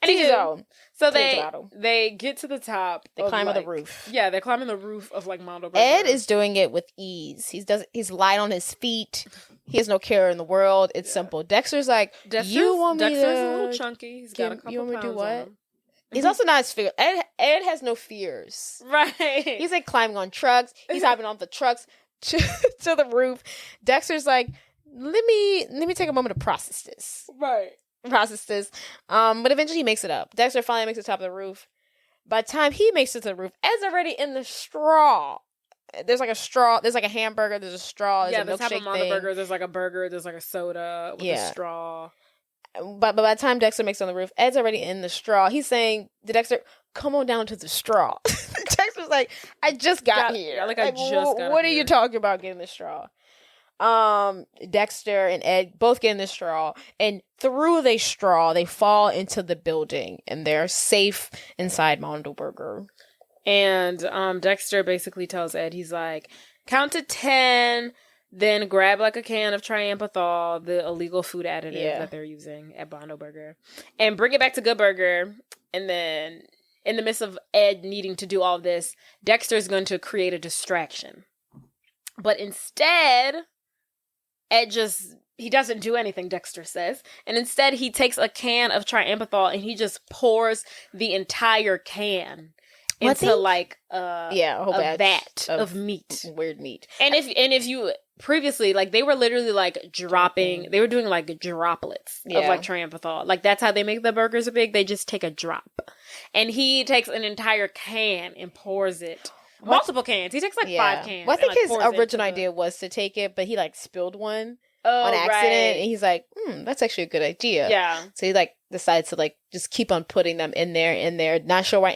Anywho, so they get to the top. They climb on the roof. Yeah, they're climbing the roof of like Mondo Burger. Ed is doing it with ease. He's light on his feet. He has no care in the world. It's simple. Dexter's like, you want me Dexter's a little chunky. He's got a couple you want me to do what? on him. He's also not as fear. Ed has no fears. Right. He's like climbing on trucks. He's hopping off the trucks to the roof. Dexter's like, let me take a moment to process this. Right. But eventually he makes it up. Dexter finally makes it to the top of the roof. By the time he makes it to the roof, Ed's already in the straw. There's like a straw. There's like a hamburger. There's a straw. There's a milkshake top of Mondo Burger. There's like a burger. There's like a soda with a straw. But by the time Dexter makes it on the roof, Ed's already in the straw. He's saying to Dexter, come on down to the straw. Dexter's like, I just got here. Yeah, I just got What are you talking about getting the straw? Dexter and Ed both get in the straw, and through the straw, they fall into the building, and they're safe inside Mondo Burger. And Dexter basically tells Ed, he's like, count to 10, then grab like a can of Triamphethol, the illegal food additive that they're using at Mondo Burger, and bring it back to Good Burger. And then in the midst of Ed needing to do all this, Dexter's going to create a distraction. But instead, Ed he doesn't do anything, Dexter says. And instead, he takes a can of Triamphethol and he just pours the entire can into a vat of meat. Weird meat. And if you previously, like, they were literally like dropping, they were doing like droplets of like Triamphethol. Like, that's how they make the burgers big. They just take a drop. And he takes an entire can and pours it. Multiple cans. He takes like 5 cans. Well, I think his original idea was to take it, but he like spilled one on accident. Right. And he's like, that's actually a good idea. Yeah. So he like decides to like just keep on putting them in there. Not sure why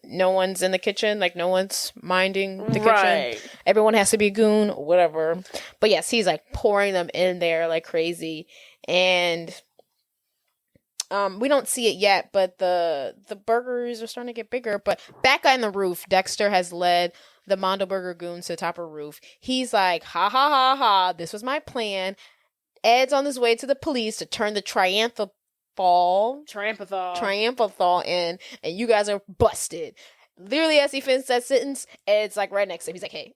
no one's in the kitchen. Like, no one's minding the kitchen. Everyone has to be a goon, whatever. But yes, he's like pouring them in there like crazy. And we don't see it yet, but the burgers are starting to get bigger. But back on the roof, Dexter has led the Mondo Burger goons to the top of the roof. He's like, ha ha ha ha, this was my plan. Ed's on his way to the police to turn the Triamphethol in, and you guys are busted. Literally, as he finishes that sentence, Ed's like right next to him. He's like, hey.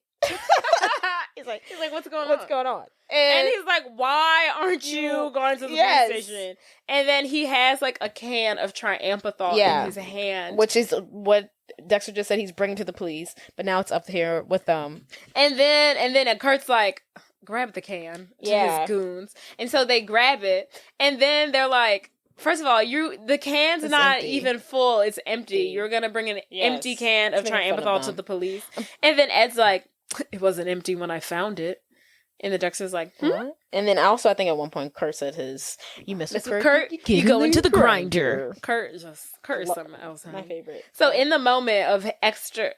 He's like, what's going on? And he's like, why aren't you going to the police station? And then he has like a can of Triamphethol in his hand. Which is what Dexter just said he's bringing to the police. But now it's up here with them. And then Kurt's like, grab the can to his goons. And so they grab it. And then they're like, first of all, the can's it's not empty. Even full. It's empty. You're going to bring an empty can of Triamphethol to the police. And then Ed's like, it wasn't empty when I found it. And the Dexter's like, What? And then also, I think at one point, Kurt said you mess with Kurt, you go into the grinder. Kurt is something else. Honey. My favorite. So in the moment of Dexter.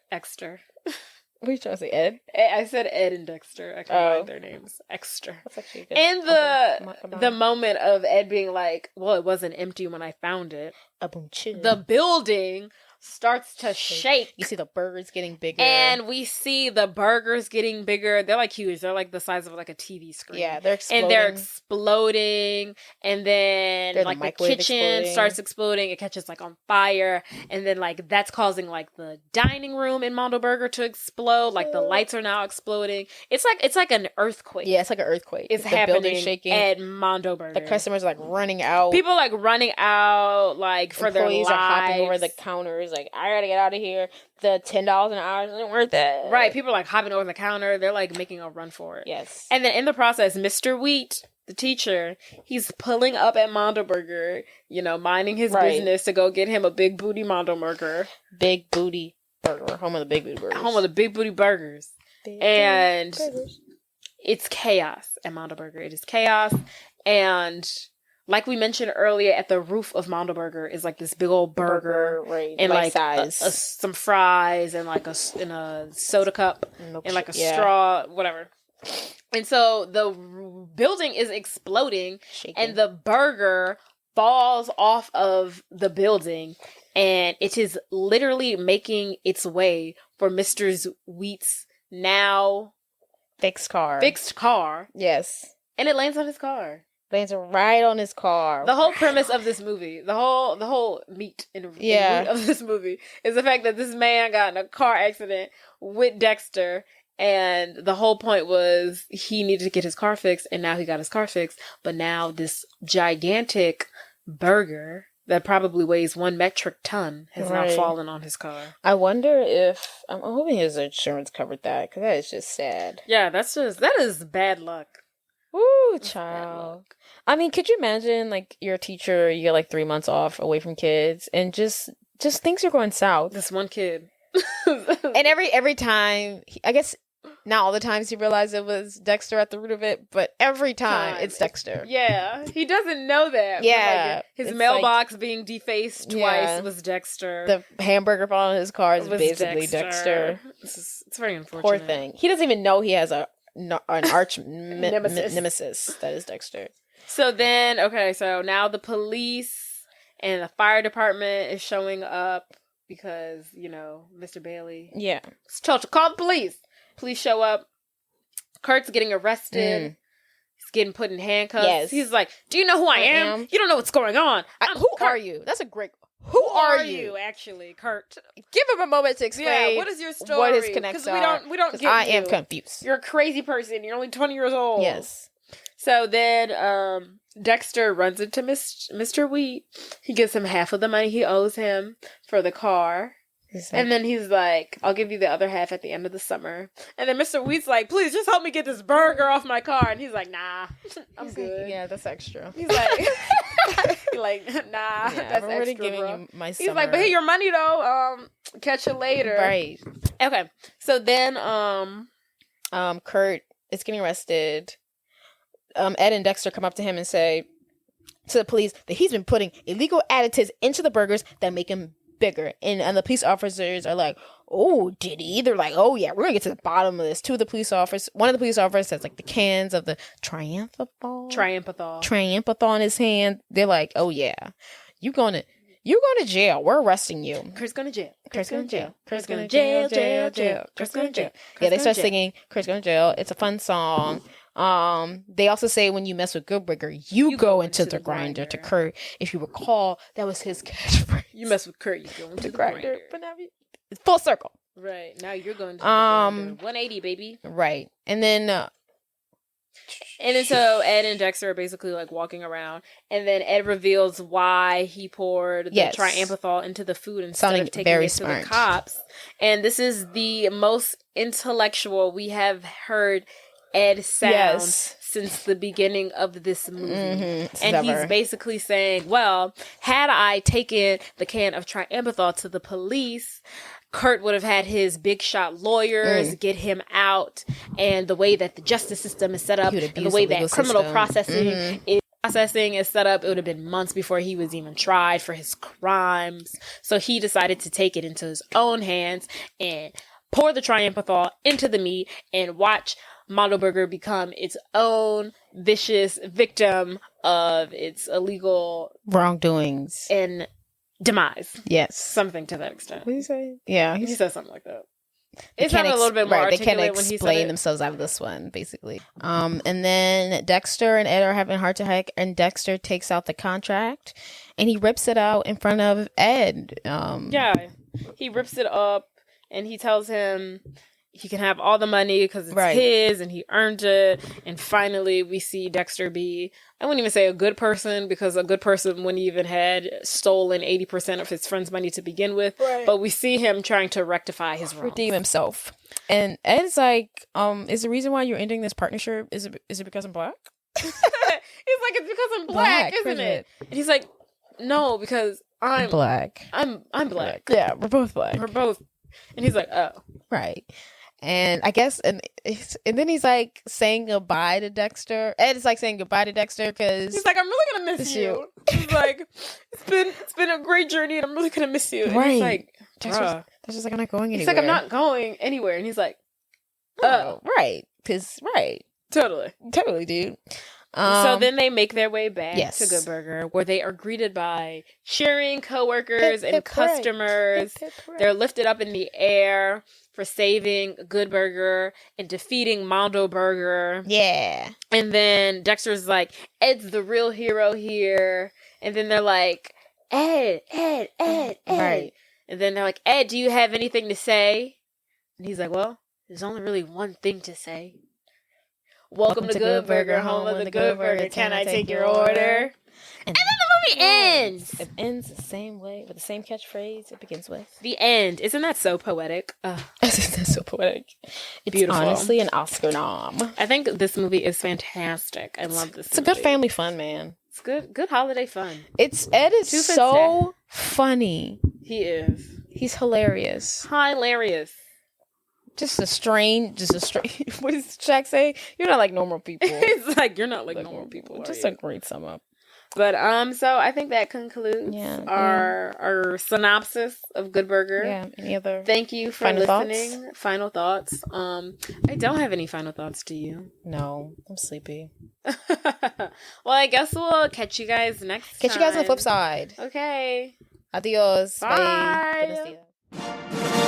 What are you trying to say, Ed? I said Ed and Dexter. I can't find their names. Dexter. That's actually good. In the moment of Ed being like, well, it wasn't empty when I found it. A boom chill. The building starts to shake. You see the burgers getting bigger. And we see the burgers getting bigger. They're like huge. They're like the size of like a TV screen. Yeah, they're exploding. And they're exploding. And then like the kitchen starts exploding. It catches like on fire. And then like that's causing like the dining room in Mondo Burger to explode. Like the lights are now exploding. It's like an earthquake. Yeah, it's like an earthquake. It's the happening shaking. At Mondo Burger. The customers are like running out. People like running out like for their lives. Employees are hopping over the counters like, I gotta get out of here. The $10 an hour isn't worth it. Right. People are like hopping over the counter. They're like making a run for it. Yes. And then in the process, Mr. Wheat, the teacher, he's pulling up at Mondo Burger, you know, minding his business to go get him a big booty Mondo Burger. Big booty burger. Home of the big booty burgers. Home of the big booty burgers. And it's chaos at Mondo Burger. It is chaos. And like we mentioned earlier, at the roof of Mondo Burger is like this big old burger and like size. Some fries and like a soda cup and like a straw, whatever. And so the building is exploding, and the burger falls off of the building, and it is literally making its way for Mr. Wheat's now fixed car. Yes. And it lands on his car. Lands right on his car. The whole premise of this movie, the whole meat of this movie is the fact that this man got in a car accident with Dexter, and the whole point was he needed to get his car fixed, and now he got his car fixed, but now this gigantic burger that probably weighs 1 metric ton has now fallen on his car. I wonder if, I'm hoping his insurance covered that, because that is just sad. Yeah, that is bad luck. Ooh, child. I mean, could you imagine, like, you're a teacher, you get, like, 3 months off away from kids, and just things are going south. This one kid. And every time, I guess, not all the times he realized it was Dexter at the root of it, but every time it's Dexter. Yeah. He doesn't know that. Yeah. Like, his mailbox being defaced twice was Dexter. The hamburger falling in his car is basically Dexter. It's very unfortunate. Poor thing. He doesn't even know he has an arch nemesis that is Dexter. So then, so now the police and the fire department is showing up because, you know, Mr. Bailey is told to call the police. Police show up. Kurt's getting arrested. He's getting put in handcuffs. Yes. He's like, do you know who I am? You don't know what's going on. Who are you? That's a great... Who are you? Actually, Kurt? Give him a moment to explain. Yeah, what is your story? What his connections are. We don't get you. I am confused. You're a crazy person. You're only 20 years old. Yes. So then Dexter runs into Mr. Wheat. He gives him half of the money he owes him for the car. And then he's like, I'll give you the other half at the end of the summer. And then Mr. Wheat's like, please just help me get this burger off my car. And he's like, nah, I'm good. Yeah, that's extra. He's like, nah, that's I'm already extra, giving bro. you my He's summer. like, but here, your money though. Catch you later. Right. Okay. So then, Kurt is getting arrested. Ed and Dexter come up to him and say to the police that he's been putting illegal additives into the burgers that make him bigger. And the police officers are like, oh, did he? They're like, oh yeah, we're gonna get to the bottom of this. One of the police officers has like the cans of the triamphethol in his hand. They're like, oh yeah, you're going to jail. We're arresting you. Kurt's going to jail. Kurt's going to jail. Kurt's going to jail. Kurt's going to jail. Yeah, they start singing Kurt's going to jail. It's a fun song. They also say when you mess with Good Burger, you go into the grinder to Kurt. If you recall, that was his catchphrase. You mess with Kurt, you go into the grinder. But now it's full circle. Right. Now you're going to the grinder. 180, baby. Right. And then so Ed and Dexter are basically like walking around, and then Ed reveals why he poured the triamphethol into the food instead of taking it to the cops. And this is the most intellectual we have heard Ed sound since the beginning of this movie. And he's basically saying, well, had I taken the can of triamphethol to the police, Kurt would have had his big shot lawyers get him out, and the way that the justice system is set up and the way that criminal processing is set up, it would have been months before he was even tried for his crimes. So he decided to take it into his own hands and pour the triamphethol into the meat and watch Mondo Burger become its own vicious victim of its illegal wrongdoings. And demise. Yes. Something to that extent. What did he say? Yeah. He said something like that. It sounded a little bit more articulate when he said it. They can't explain themselves out of this one, basically. And then Dexter and Ed are having a heart-to-heart, and Dexter takes out the contract, and he rips it out in front of Ed. Yeah. He rips it up, and he tells him he can have all the money because it's his, and he earned it. And finally, we see Dexter be, I wouldn't even say a good person, because a good person wouldn't even had stolen 80% of his friend's money to begin with. Right. But we see him trying to rectify his wrongs. Redeem himself. And Ed's like, is the reason why you're ending this partnership, is it because I'm black? He's like, it's because I'm black, isn't it? And he's like, no, because I'm black. I'm black. Yeah, we're both black. We're both. And he's like, oh. Right. And I guess, and then he's like saying goodbye to Dexter. Ed is like saying goodbye to Dexter because he's like, I'm really gonna miss you. He's like, it's been a great journey, and I'm really gonna miss you. And right. He's like, Dexter's just like, I'm not going anywhere. He's like, I'm not going anywhere. And he's like, right, because totally, dude. So then they make their way back to Good Burger, where they are greeted by cheering coworkers and customers. They're lifted up in the air for saving Good Burger and defeating Mondo Burger. Yeah. And then Dexter's like, Ed's the real hero here. And then they're like, Ed. Right. And then they're like, Ed, do you have anything to say? And he's like, well, there's only really one thing to say. Welcome to Good Burger, home of the Good Burger. Can I take your order? And then the movie ends. It ends the same way, with the same catchphrase it begins with. The end. Isn't that so poetic? Isn't that so poetic? It's beautiful. Honestly an Oscar nom. I think this movie is fantastic. I love this movie. It's a good family fun, man. It's good holiday fun. Ed is so funny. He is. He's hilarious. Hilarious. Just a strange. What does Shaq say? You're not like normal people. It's like, you're not like normal people. Just a great sum up. But so I think that concludes our synopsis of Good Burger. Yeah. Any other? Thank you for listening. Thoughts? Final thoughts. I don't have any final thoughts. Do you? No, I'm sleepy. Well, I guess we'll catch you guys next time. Catch you guys on the flip side. Okay. Adios. Bye. Bye.